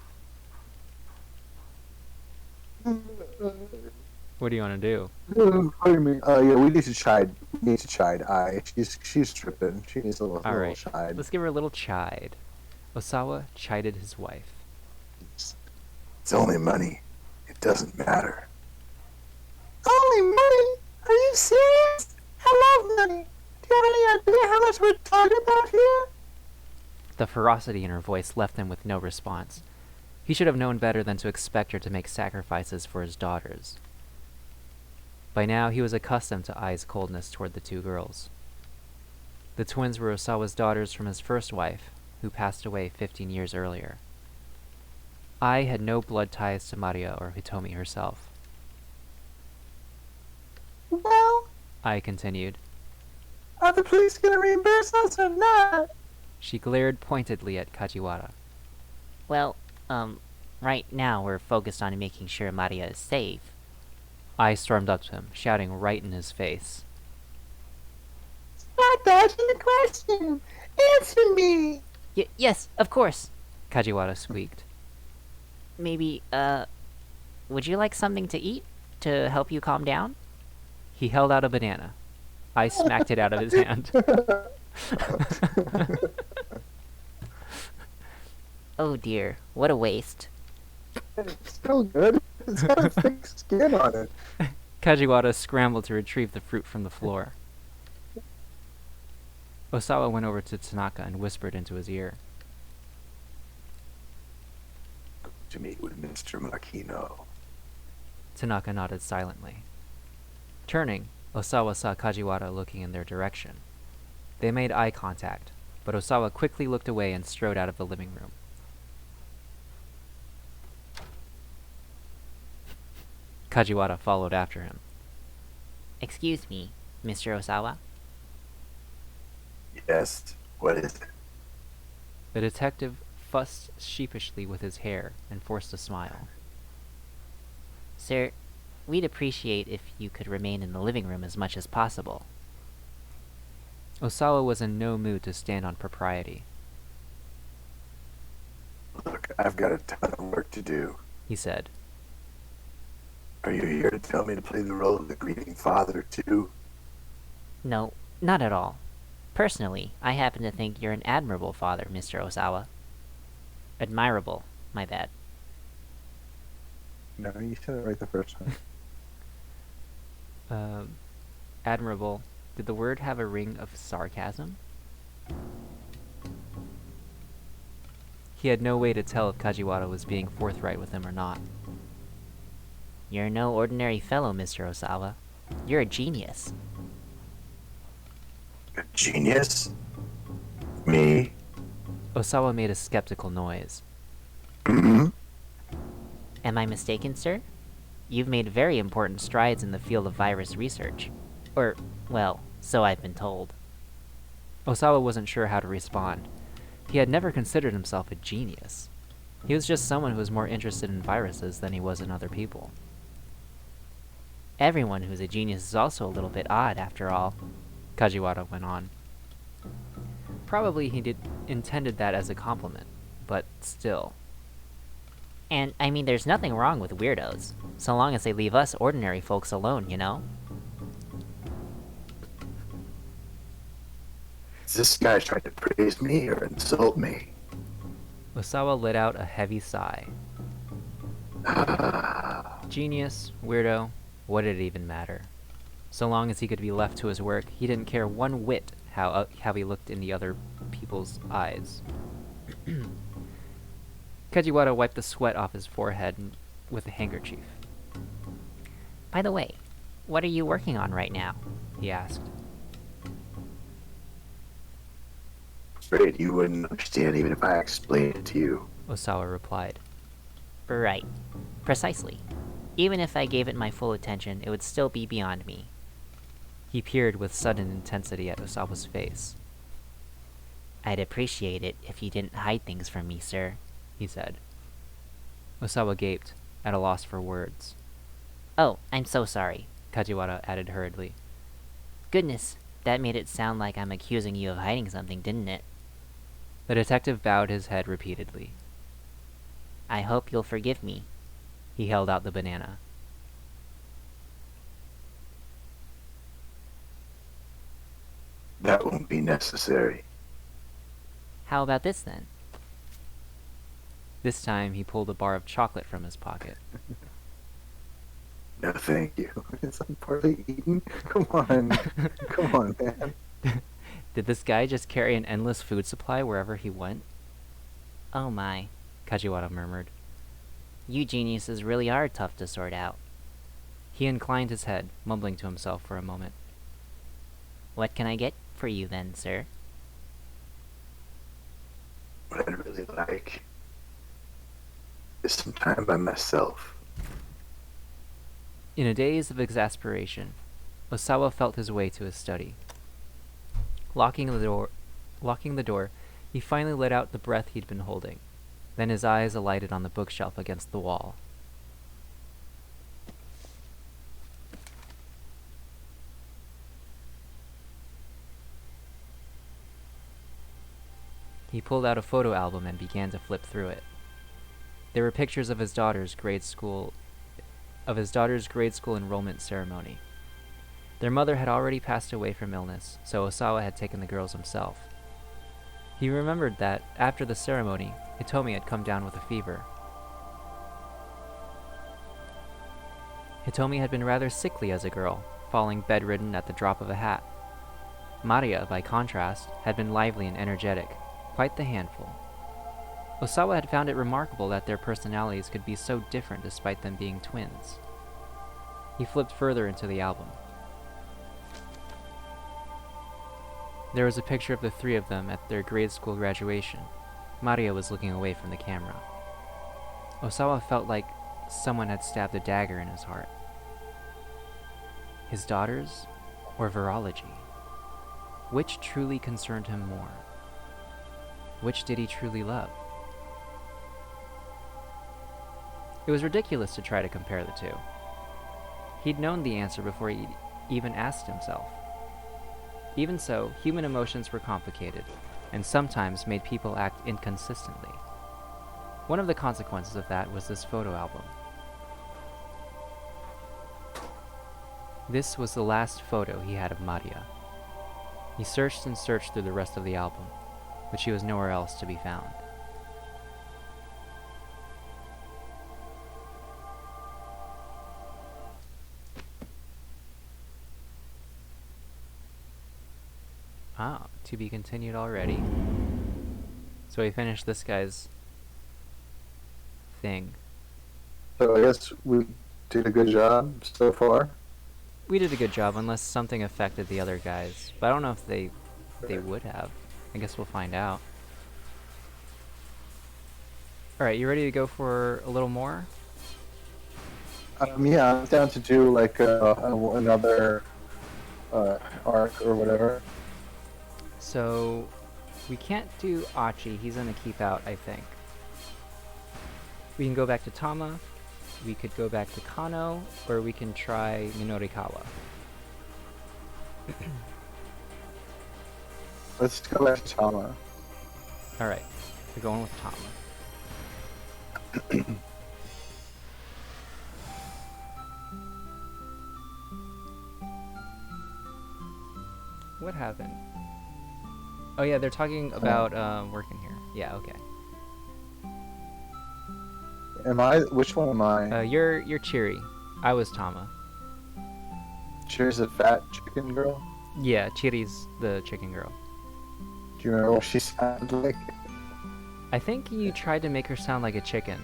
What do you want to do? Pardon me. Yeah, we need to chide. We need to chide. She's tripping. She needs a little Alright, chide. let's give her a little chide. Osawa chided his wife. It's only money. It doesn't matter. Only money? Are you serious? I love money. Do you have any idea how much we're talking about here? The ferocity in her voice left him with no response. He should have known better than to expect her to make sacrifices for his daughters. By now, he was accustomed to Ai's coldness toward the two girls. The twins were Osawa's daughters from his first wife, who passed away 15 years earlier. Ai had no blood ties to Maria or Hitomi herself. Well, Ai continued. are the police gonna reimburse us or not? She glared pointedly at Kajiwara. Well, right now we're focused on making sure Maria is safe. Ai stormed up to him, shouting right in his face. Stop dodging the question. Answer me. Yes, of course. Kajiwara squeaked. Maybe, would you like something to eat to help you calm down? He held out a banana. Ai smacked it out of his hand. Oh dear, what a waste. It's still good. It's got a thick skin on it. Kajiwara scrambled to retrieve the fruit from the floor. Osawa went over to Tanaka and whispered into his ear. to meet with Mr. Makino. Tanaka nodded silently. Turning, Osawa saw Kajiwara looking in their direction. They made eye contact, but Osawa quickly looked away and strode out of the living room. Kajiwara followed after him. Excuse me, Mr. Osawa? Yes, what is it? The detective fussed sheepishly with his hair and forced a smile. Sir, we'd appreciate if you could remain in the living room as much as possible. Osawa was in no mood to stand on propriety. Look, I've got a ton of work to do. He said. Are you here to tell me to play the role of the grieving father, too? No, not at all. Personally, I happen to think you're an admirable father, Mr. Osawa. Admirable, my bad. No, you said it right the first time. Admirable. Did the word have a ring of sarcasm? He had no way to tell if Kajiwara was being forthright with him or not. You're no ordinary fellow, Mr. Osawa. You're a genius. A genius? Me? Osawa made a skeptical noise. Mm-hmm. Am I mistaken, sir? You've made very important strides in the field of virus research. Or, well, so I've been told. Osawa wasn't sure how to respond. He had never considered himself a genius. He was just someone who was more interested in viruses than he was in other people. Everyone who's a genius is also a little bit odd, after all, Kajiwara went on. Probably he intended that as a compliment, but still. And, I mean, there's nothing wrong with weirdos, so long as they leave us ordinary folks alone, you know? Is this guy trying to praise me or insult me? Osawa let out a heavy sigh. Genius, weirdo, what did it even matter? So long as he could be left to his work, he didn't care one whit how he looked in the other people's eyes. Kajiwara wiped the sweat off his forehead with a handkerchief. By the way, what are you working on right now? He asked. Afraid you wouldn't understand even if I explained it to you. Osawa replied. Right. Precisely. Even if I gave it my full attention, it would still be beyond me. He peered with sudden intensity at Osawa's face. I'd appreciate it if you didn't hide things from me, sir, he said. Osawa gaped, at a loss for words. Oh, I'm so sorry, Kajiwara added hurriedly. Goodness, that made it sound like I'm accusing you of hiding something, didn't it? The detective bowed his head repeatedly. I hope you'll forgive me. He held out the banana. That won't be necessary. How about this, then? This time he pulled a bar of chocolate from his pocket. No, thank you. Is that partly eaten? Come on. Come on, man. Did this guy just carry an endless food supply wherever he went? Oh my, Kajiwara murmured. You geniuses really are tough to sort out. He inclined his head, mumbling to himself for a moment. What can I get for you then, sir? What I'd really like is some time by myself. In a daze of exasperation, Osawa felt his way to his study. Locking the door, he finally let out the breath he'd been holding. Then his eyes alighted on the bookshelf against the wall. He pulled out a photo album and began to flip through it. There were pictures of his daughter's grade school enrollment ceremony. Their mother had already passed away from illness, so Osawa had taken the girls himself. He remembered that, after the ceremony, Hitomi had come down with a fever. Hitomi had been rather sickly as a girl, falling bedridden at the drop of a hat. Maria, by contrast, had been lively and energetic, quite the handful. Osawa had found it remarkable that their personalities could be so different despite them being twins. He flipped further into the album. There was a picture of the three of them at their grade school graduation. Maria was looking away from the camera. Osawa felt like someone had stabbed a dagger in his heart. His daughters, or virology? Which truly concerned him more? Which did he truly love? It was ridiculous to try to compare the two. He'd known the answer before he even asked himself. Even so, human emotions were complicated, and sometimes made people act inconsistently. One of the consequences of that was this photo album. This was the last photo he had of Maria. He searched and searched through the rest of the album, but she was nowhere else to be found. Ah, to be continued already. So we finished this guy's thing. So I guess we did a good job so far. We did a good job, unless something affected the other guys. But I don't know if they would have. I guess we'll find out. Alright, you ready to go for a little more? Yeah, I'm down to do like another arc or whatever. So, we can't do Achi. He's gonna keep out, I think. We can go back to Tama. We could go back to Kano, or we can try Minorikawa. Let's go back to Tama. Alright, we're going with Tama. What happened? Oh yeah, they're talking about working here. Yeah, okay. Am I? Which one am I? You're Chiri. I was Tama. She's a fat chicken girl. Yeah, Chiri's the chicken girl. Do you remember what she sounded like? I think you tried to make her sound like a chicken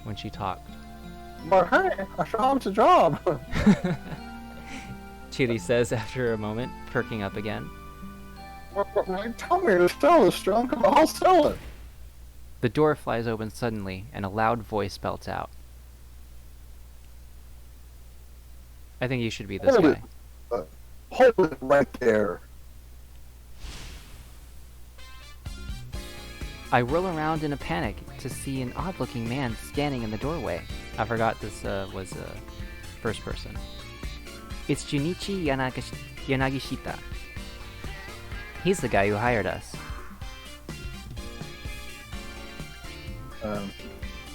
when she talked. But hey, I found a job. Chiri says after a moment, perking up again. Tell me to sell this junk, and I'll sell it. The door flies open suddenly, and a loud voice belts out. I think you should be this guy. Hold it right there. I whirl around in a panic to see an odd-looking man standing in the doorway. I forgot this was first person. It's Junichi Yanagishita. He's the guy who hired us.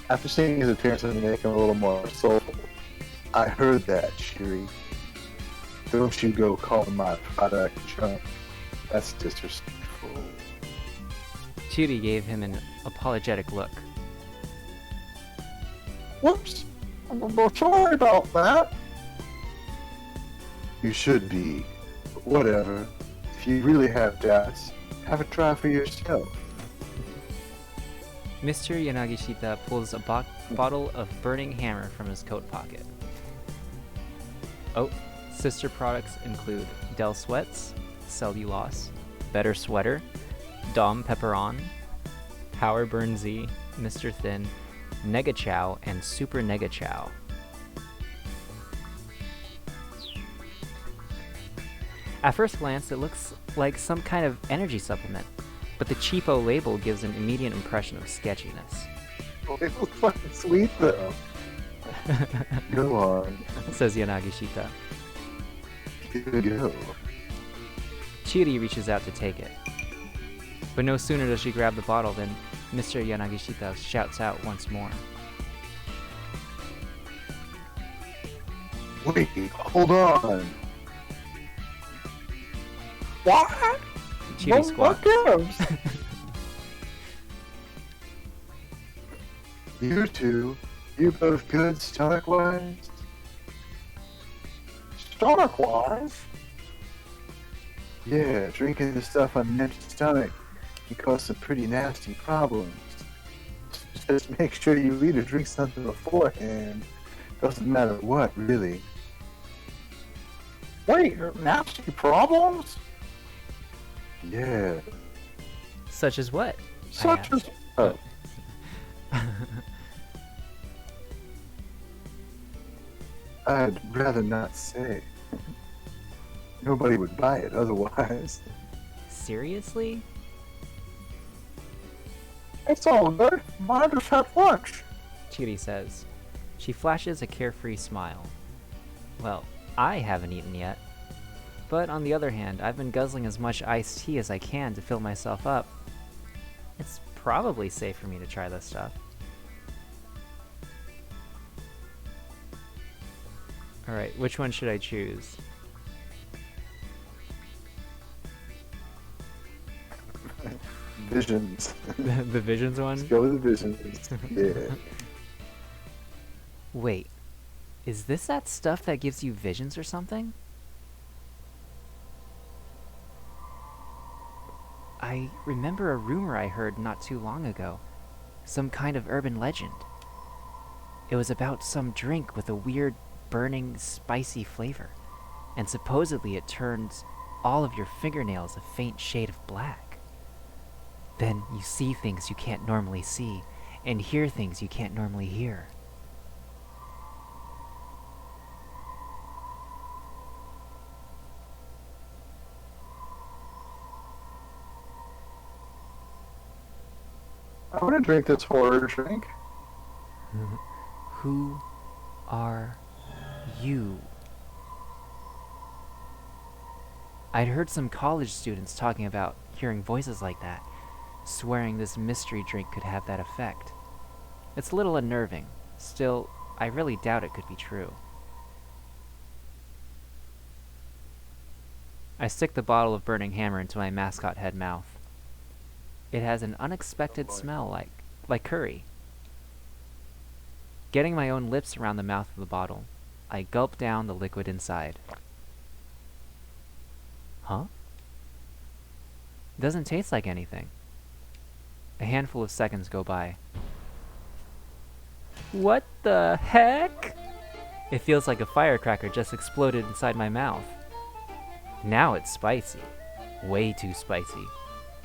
After seeing his appearance and make him a little more soulful, I heard that, Shiri. Don't you go calling my product junk. That's disrespectful. Chiri gave him an apologetic look. Whoops! I'm sorry about that. You should be. But whatever. If you really have doubts, have a try for yourself. Mr. Yanagishita pulls a bottle of burning hammer from his coat pocket. Oh, sister products include Del Sweats, Cellulose, Better Sweater, Dom Pepperon, Power Burn Z, Mr. Thin, Nega Chow, and Super Nega Chow. At first glance, it looks like some kind of energy supplement, but the cheapo label gives an immediate impression of sketchiness. Oh, it looks fucking sweet though. Go on. Says Yanagishita. Go. Chiri reaches out to take it. But no sooner does she grab the bottle than Mr. Yanagishita shouts out once more. Wait, hold on. What? Chiri squawks. You two, you both good stomach-wise? Stomach-wise? Yeah, drinking the stuff on an empty stomach can cause some pretty nasty problems. Just make sure you eat or drink something beforehand. Doesn't matter what, really. Wait, nasty problems? Yeah. Such as what? Such asked. as... I'd rather not say. Nobody would buy it otherwise. Seriously? It's all good. I just had lunch. Chiri says. She flashes a carefree smile. Well, I haven't eaten yet. But on the other hand, I've been guzzling as much iced tea as I can to fill myself up. It's probably safe for me to try this stuff. Alright, which one should I choose? Visions. The Visions Let's one? go with the visions. Yeah. Wait, is this that stuff that gives you visions or something? I remember a rumor I heard not too long ago. Some kind of urban legend. It was about some drink with a weird, burning, spicy flavor. And supposedly it turns all of your fingernails a faint shade of black. Then you see things you can't normally see, and hear things you can't normally hear. I want to drink this horror drink. Who are you? I'd heard some college students talking about hearing voices like that, swearing this mystery drink could have that effect. It's a little unnerving. Still, I really doubt it could be true. I stick the bottle of burning hammer into my mascot head mouth. It has an unexpected smell like curry. Getting my own lips around the mouth of the bottle, I gulp down the liquid inside. Huh? Doesn't taste like anything. A handful of seconds go by. What the heck? It feels like a firecracker just exploded inside my mouth. Now it's spicy. Way too spicy.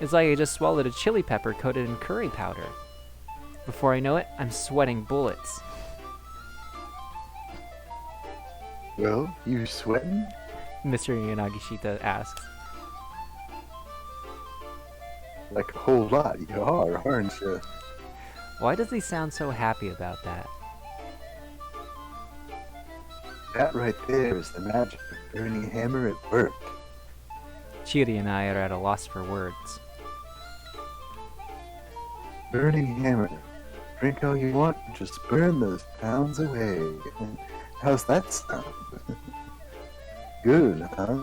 It's like I just swallowed a chili pepper coated in curry powder. Before I know it, I'm sweating bullets. Well, you sweating? Mr. Yanagishita asks. Like a whole lot, you are, aren't you? Why does he sound so happy about that? That right there is the magic of burning hammer at work. Chiri and I are at a loss for words. Burning hammer. Drink all you want, just burn those pounds away. How's that sound? Good, huh?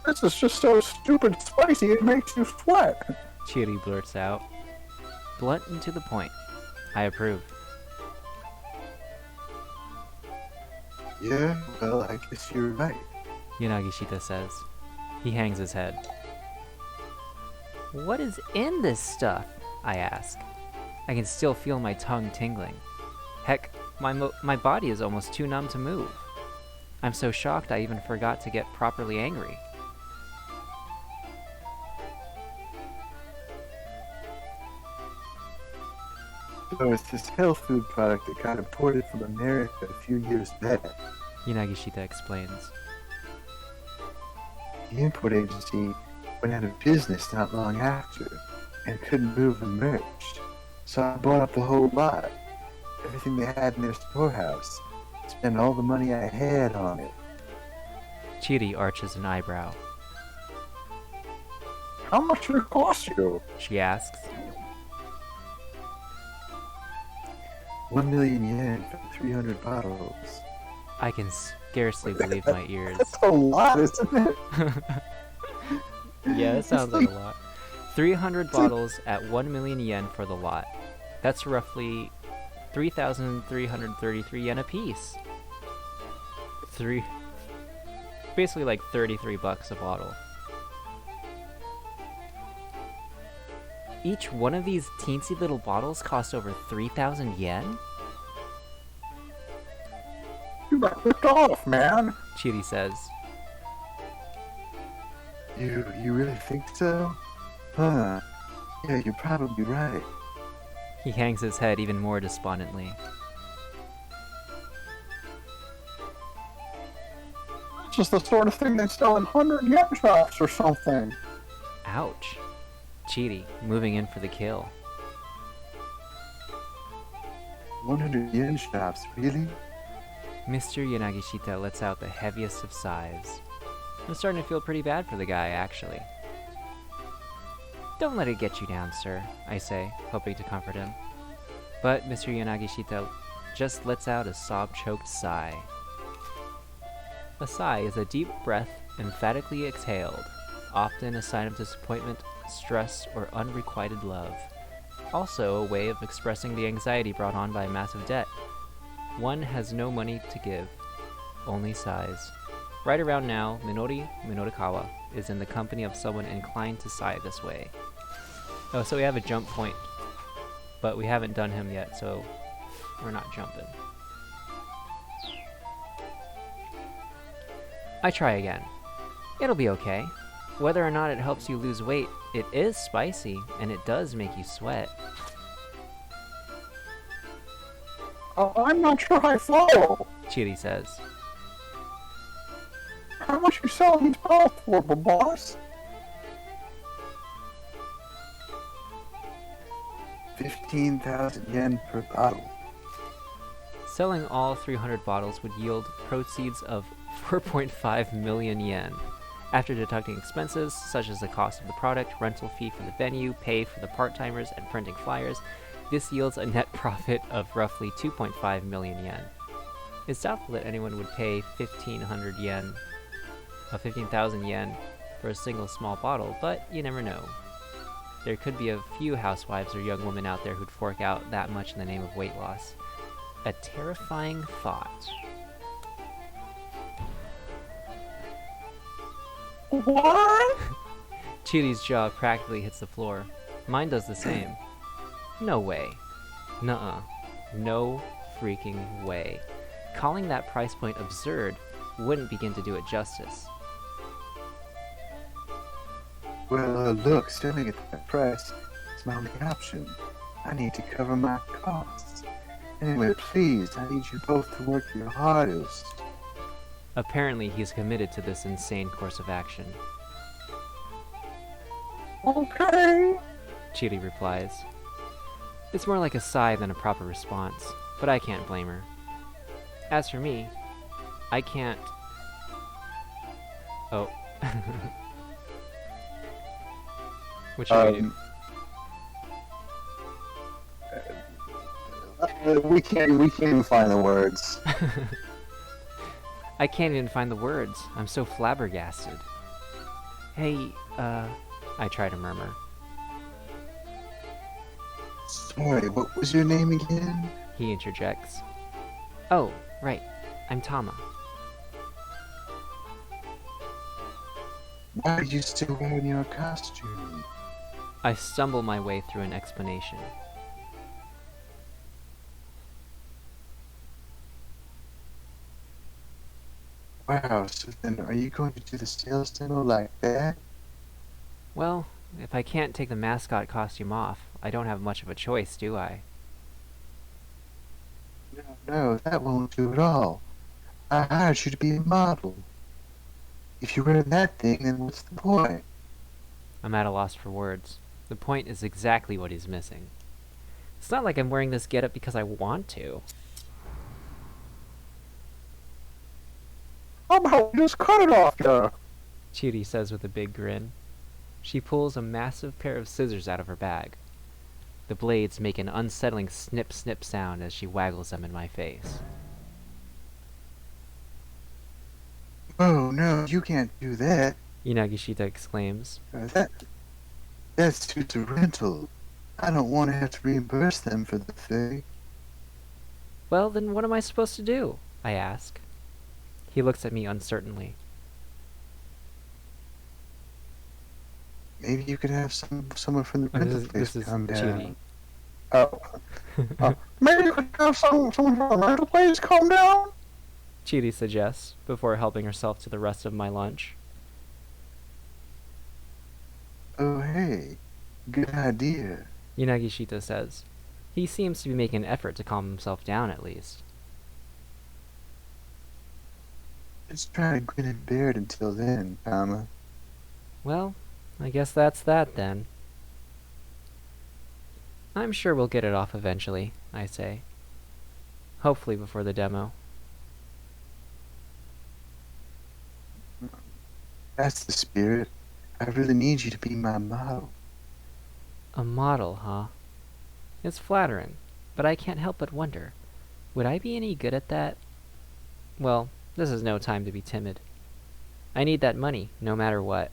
This is just so stupid spicy it makes you sweat. Chiri blurts out. Blunt and to the point. I approve. Yeah, well, I guess you're right. Yanagishita says. He hangs his head. What is in this stuff? I ask. I can still feel my tongue tingling. Heck, my body is almost too numb to move. I'm so shocked I even forgot to get properly angry. So it's this health food product that got imported from America a few years back. Yanagishita explains. The import agency went out of business not long after and couldn't move the merch. So I bought up the whole lot. Everything they had in their storehouse. Spent all the money I had on it. Chiri arches an eyebrow. How much did it cost you? She asks. 1 million yen for 300 bottles. I can scarcely believe my ears. That's a lot, isn't it? Yeah, that sounds like a lot. 300 bottles at 1 million yen for the lot. That's roughly 3,333 yen a piece. Basically like 33 bucks a bottle. Each one of these teensy little bottles costs over 3,000 yen? You got ripped off, man. Chiri says. You really think so? Huh. Yeah, you're probably right. He hangs his head even more despondently. It's just the sort of thing they sell in 100 yen shops or something. Ouch. Chiri, moving in for the kill. 100 yen shops, really? Mr. Yanagishita lets out the heaviest of sighs. I'm starting to feel pretty bad for the guy, actually. Don't let it get you down, sir, I say, hoping to comfort him. But Mr. Yanagishita just lets out a sob-choked sigh. A sigh is a deep breath emphatically exhaled, often a sign of disappointment, stress, or unrequited love. Also a way of expressing the anxiety brought on by massive debt. One has no money to give, only sighs. Right around now, Minorikawa is in the company of someone inclined to sigh this way. Oh, so we have a jump point, but we haven't done him yet, so we're not jumping. I try again. It'll be okay. Whether or not it helps you lose weight, it is spicy, and it does make you sweat. I'm not sure I follow. Chiri says. How much you selling these bottles for, boss? 15,000 yen per bottle. Selling all 300 bottles would yield proceeds of 4.5 million yen. After deducting expenses, such as the cost of the product, rental fee for the venue, pay for the part-timers, and printing flyers, this yields a net profit of roughly 2.5 million yen. It's doubtful that anyone would pay 15,000 yen for a single small bottle, but you never know. There could be a few housewives or young women out there who'd fork out that much in the name of weight loss. A terrifying thought. What? Chiri's jaw practically hits the floor. Mine does the same. No way. Nuh-uh. No freaking way. Calling that price point absurd wouldn't begin to do it justice. Well, look, selling at that price is my only option. I need to cover my costs. Anyway, please, I need you both to work your hardest. Apparently, he's committed to this insane course of action. Okay. Chiri replies. It's more like a sigh than a proper response, but I can't blame her. As for me, I can't... Oh. What should we do? We can't even find the words. I can't even find the words. I'm so flabbergasted. Hey, I try to murmur. Sorry, what was your name again? He interjects. Oh, right. I'm Tama. Why are you still wearing your costume? I stumble my way through an explanation. Wow, so then are you going to do the sales demo like that? Well, if I can't take the mascot costume off, I don't have much of a choice, do I? No, that won't do at all. I hired you to be a model. If you're wearing that thing, then what's the point? I'm at a loss for words. The point is exactly what he's missing. It's not like I'm wearing this getup because I want to. How about we just cut it off there? Chiri says with a big grin. She pulls a massive pair of scissors out of her bag. The blades make an unsettling snip-snip sound as she waggles them in my face. Oh no, you can't do that. Yanagishita exclaims. That's due to rental. I don't want to have to reimburse them for the thing. Well, then what am I supposed to do? I ask. He looks at me uncertainly. Maybe you could have someone from the Oh, rental this place is come Chidi. down. Oh, maybe you could have someone from the rental place come down. Chidi suggests, before helping herself to the rest of my lunch. Oh, hey, good idea. Yanagishita says. He seems to be making an effort to calm himself down, at least. Let's try to grin and bear it until then, Tama. Well, I guess that's that then. I'm sure we'll get it off eventually, I say. Hopefully before the demo. That's the spirit. I really need you to be my model. A model, huh? It's flattering, but I can't help but wonder, would I be any good at that? Well, this is no time to be timid. I need that money, no matter what.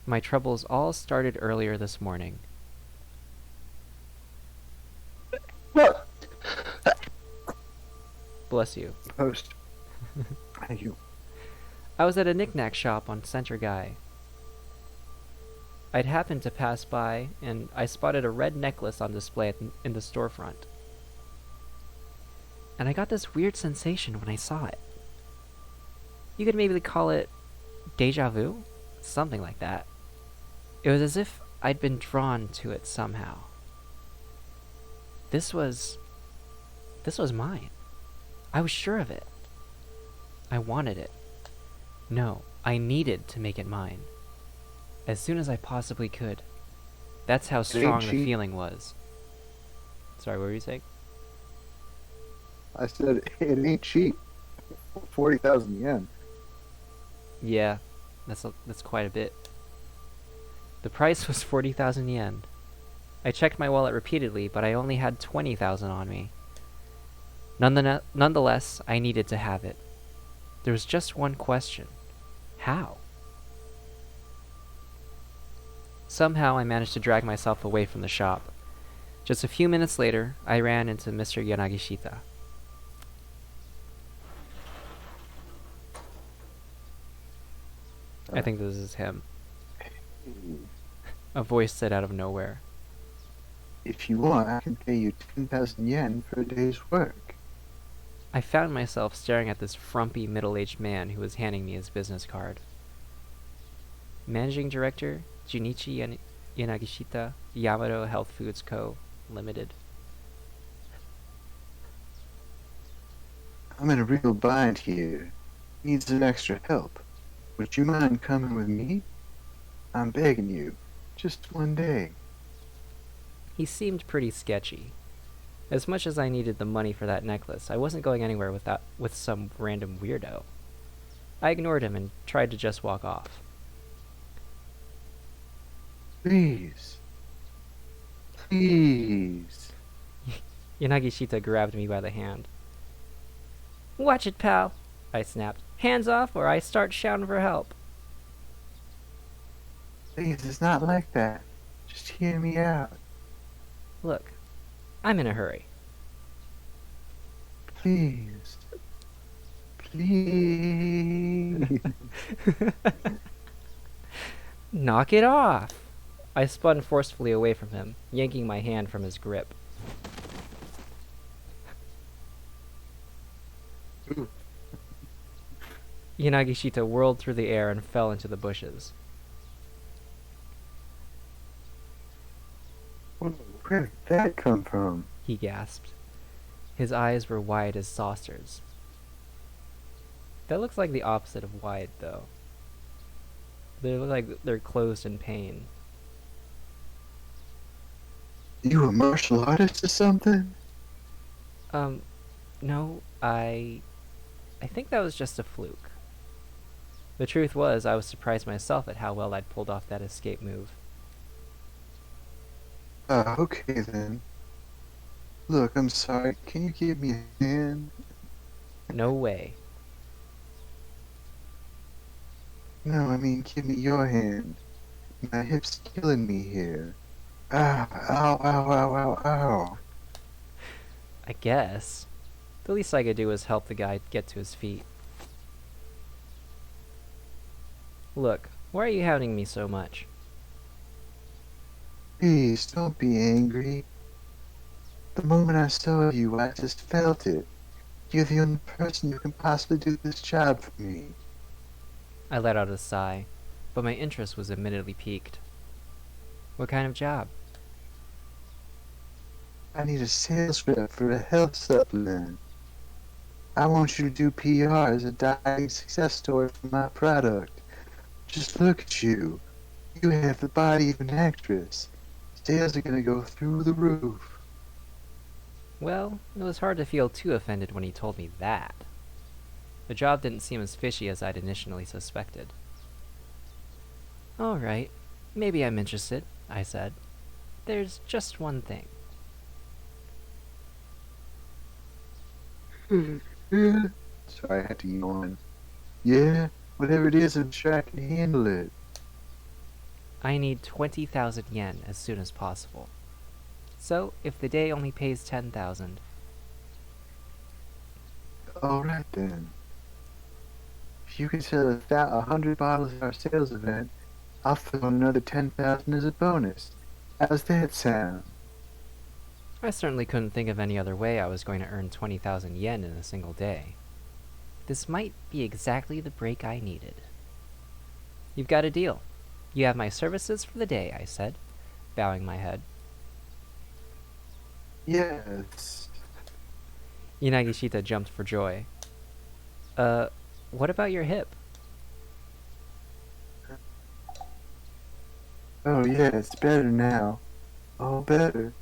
My troubles all started earlier this morning. Look! Bless you. Post. Thank you. I was at a knick-knack shop on Center Guy. I'd happened to pass by, and I spotted a red necklace on display in the storefront. And I got this weird sensation when I saw it. You could maybe call it deja vu? Something like that. It was as if I'd been drawn to it somehow. This was mine. I was sure of it. I wanted it. No, I needed to make it mine. As soon as I possibly could. That's how strong the feeling was. Sorry, what were you saying? I said it ain't cheap. 40,000 yen. Yeah, that's quite a bit. The price was 40,000 yen. I checked my wallet repeatedly, but I only had 20,000 on me. Nonetheless, I needed to have it. There was just one question. How? Somehow I managed to drag myself away from the shop. Just a few minutes later, I ran into Mr. Yanagishita. I think this is him. A voice said out of nowhere. If you want, I can pay you 10,000 yen for a day's work. I found myself staring at this frumpy middle-aged man who was handing me his business card. Managing Director, Junichi Yanagishita, Yamato Health Foods Co., Limited. I'm in a real bind here. Need some extra help. Would you mind coming with me? I'm begging you. Just one day. He seemed pretty sketchy. As much as I needed the money for that necklace, I wasn't going anywhere with some random weirdo. I ignored him and tried to just walk off. Please. Please. Yanagishita grabbed me by the hand. "Watch it, pal," I snapped. "Hands off or I start shouting for help." Please, it's not like that. Just hear me out. Look, I'm in a hurry. Please. Please. Knock it off! I spun forcefully away from him, yanking my hand from his grip. Ooh. Yanagishita whirled through the air and fell into the bushes. Where did that come from? He gasped. His eyes were wide as saucers. That looks like the opposite of wide, though. They look like they're closed in pain. You a martial artist or something? No, I think that was just a fluke. The truth was, I was surprised myself at how well I'd pulled off that escape move. Okay then. Look, I'm sorry. Can you give me a hand? No way. No, I mean, give me your hand. My hip's killing me here. Ah, ow, ow, ow, ow, ow. I guess. The least I could do was help the guy get to his feet. Look, why are you hounding me so much? Please, don't be angry. The moment I saw you, I just felt it. You're the only person who can possibly do this job for me. I let out a sigh, but my interest was admittedly piqued. What kind of job? I need a sales rep for a health supplement. I want you to do PR as a dying success story for my product. Just look at you. You have the body of an actress. Sales are gonna go through the roof. Well, it was hard to feel too offended when he told me that. The job didn't seem as fishy as I'd initially suspected. All right, maybe I'm interested, I said. There's just one thing. Sorry, I had to yawn. Yeah, whatever it is, I'm sure I can handle it. I need 20,000 yen as soon as possible. So, if the day only pays 10,000... Alright then. If you can sell 100 bottles at our sales event, I'll throw another 10,000 as a bonus. How's that sound? I certainly couldn't think of any other way I was going to earn 20,000 yen in a single day. This might be exactly the break I needed. You've got a deal. You have my services for the day, I said, bowing my head. Yes. Yanagishita jumped for joy. What about your hip? Oh yeah, it's better now. Oh, better.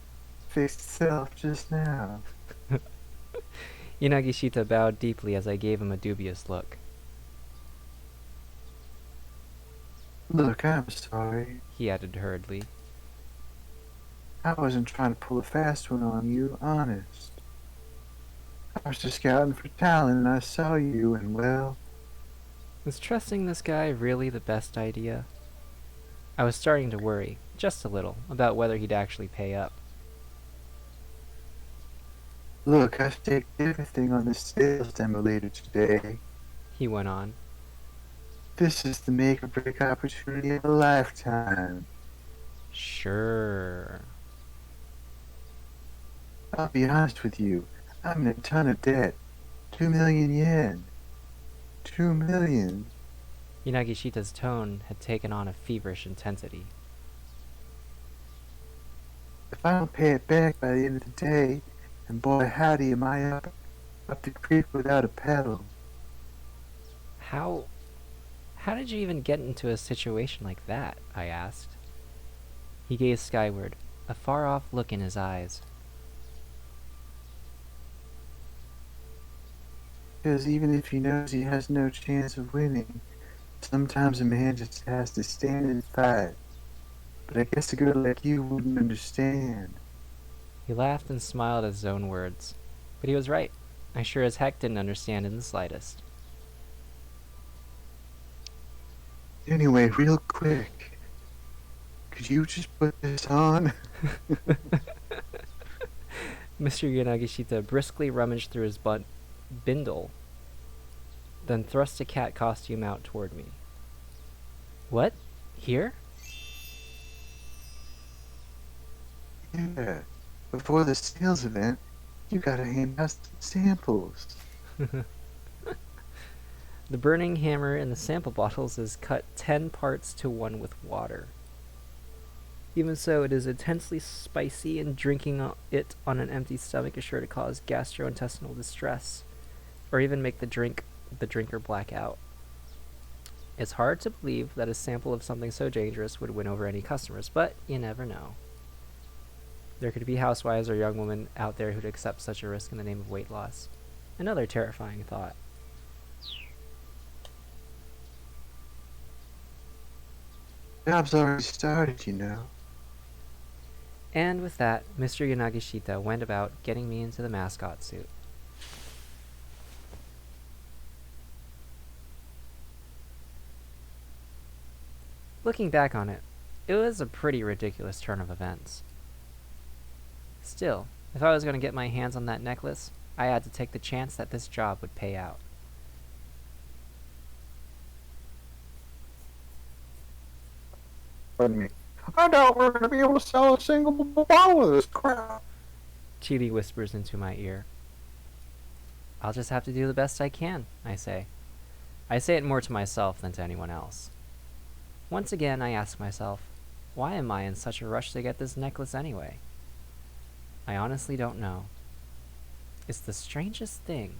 Fixed itself just now. Yanagishita bowed deeply as I gave him a dubious look. Look, I'm sorry. He added hurriedly. I wasn't trying to pull a fast one on you, honest. I was just scouting for talent and I saw you and, well... Was trusting this guy really the best idea? I was starting to worry, just a little, about whether he'd actually pay up. Look, I've staked everything on this sales demo later today. He went on. This is the make or break opportunity of a lifetime. Sure. I'll be honest with you, I'm in a ton of debt. 2 million yen. 2 million. Yanagishita's tone had taken on a feverish intensity. If I don't pay it back by the end of the day, and boy howdy am I up the creek without a pedal. How did you even get into a situation like that? I asked. He gazed skyward, a far-off look in his eyes. Because even if he knows he has no chance of winning, sometimes a man just has to stand and fight. But I guess a girl like you wouldn't understand. He laughed and smiled at his own words. But he was right. I sure as heck didn't understand in the slightest. Anyway, real quick, could you just put this on? Mr. Yanagishita briskly rummaged through his bindle, then thrust a cat costume out toward me. What? Here? Yeah, before the sales event, you gotta hand us some samples. The burning hammer in the sample bottles is cut 10 parts to 1 with water. Even so, it is intensely spicy, and drinking it on an empty stomach is sure to cause gastrointestinal distress, or even make the drinker black out. It's hard to believe that a sample of something so dangerous would win over any customers, but you never know. There could be housewives or young women out there who'd accept such a risk in the name of weight loss. Another terrifying thought. Job's already started, you know. And with that, Mr. Yanagishita went about getting me into the mascot suit. Looking back on it, it was a pretty ridiculous turn of events. Still, if I was going to get my hands on that necklace, I had to take the chance that this job would pay out. Pardon me. I doubt we're going to be able to sell a single bottle of this crap. Chidi whispers into my ear. I'll just have to do the best I can, I say. I say it more to myself than to anyone else. Once again, I ask myself, why am I in such a rush to get this necklace anyway? I honestly don't know. It's the strangest thing.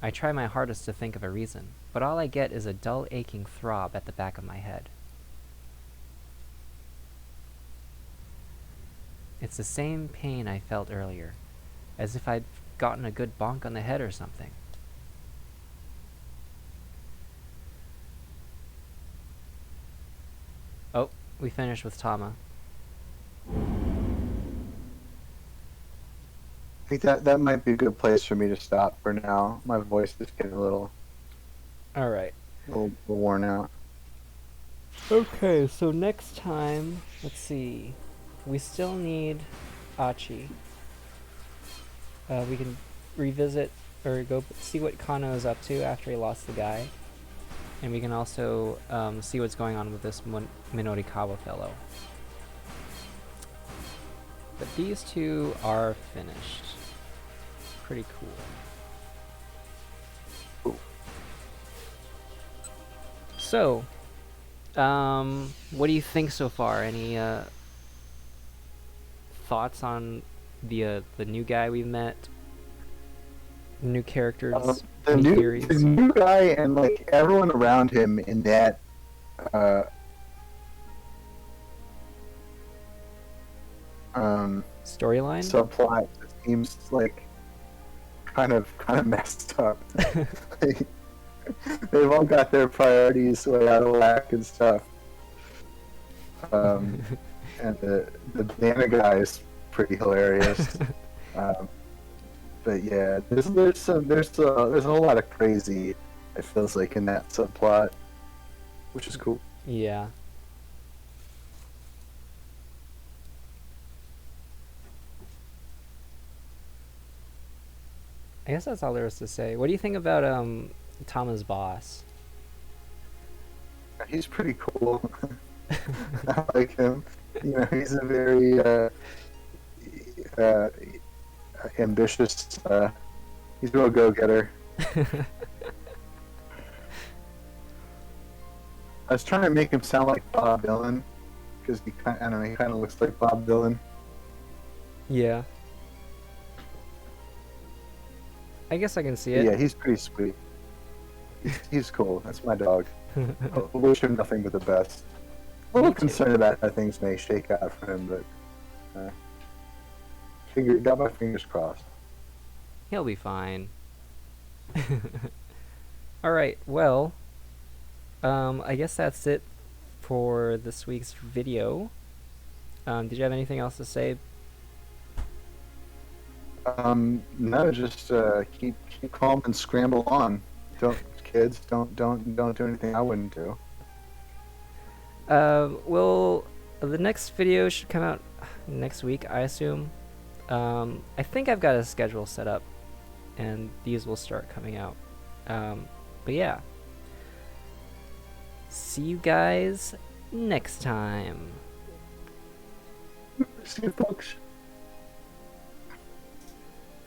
I try my hardest to think of a reason, but all I get is a dull aching throb at the back of my head. It's the same pain I felt earlier, as if I'd gotten a good bonk on the head or something. Oh, we finished with Tama. I think that might be a good place for me to stop for now. My voice is getting a little Alright. worn out. Okay, so next time, let's see. We still need Achi. We can revisit or go see what Kano is up to after he lost the guy. And we can also see what's going on with this Minorikawa fellow. But these two are finished. Pretty cool. So, what do you think so far? Any thoughts on the new guy we met? New characters? The new guy and like everyone around him in that storyline subplot seems like kind of messed up. They've all got their priorities way out of whack and stuff. And the banana guy is pretty hilarious. But yeah, there's a whole lot of crazy. It feels like in that subplot, which is cool. Yeah. I guess that's all there is to say. What do you think about Tama's boss? He's pretty cool. I like him. You know, he's a very ambitious. He's a real go-getter. I was trying to make him sound like Bob Dylan because he kind of looks like Bob Dylan. Yeah. I guess I can see it. Yeah, he's pretty sweet. He's cool. That's my dog. I wish him nothing but the best. A little concerned about how things may shake out for him, but got my fingers crossed. He'll be fine. Alright, well, I guess that's it for this week's video. Did you have anything else to say? No, just keep calm and scramble on. Don't do anything I wouldn't do. Well, the next video should come out next week, I assume. I think I've got a schedule set up, and these will start coming out. But yeah. See you guys next time. See you, folks.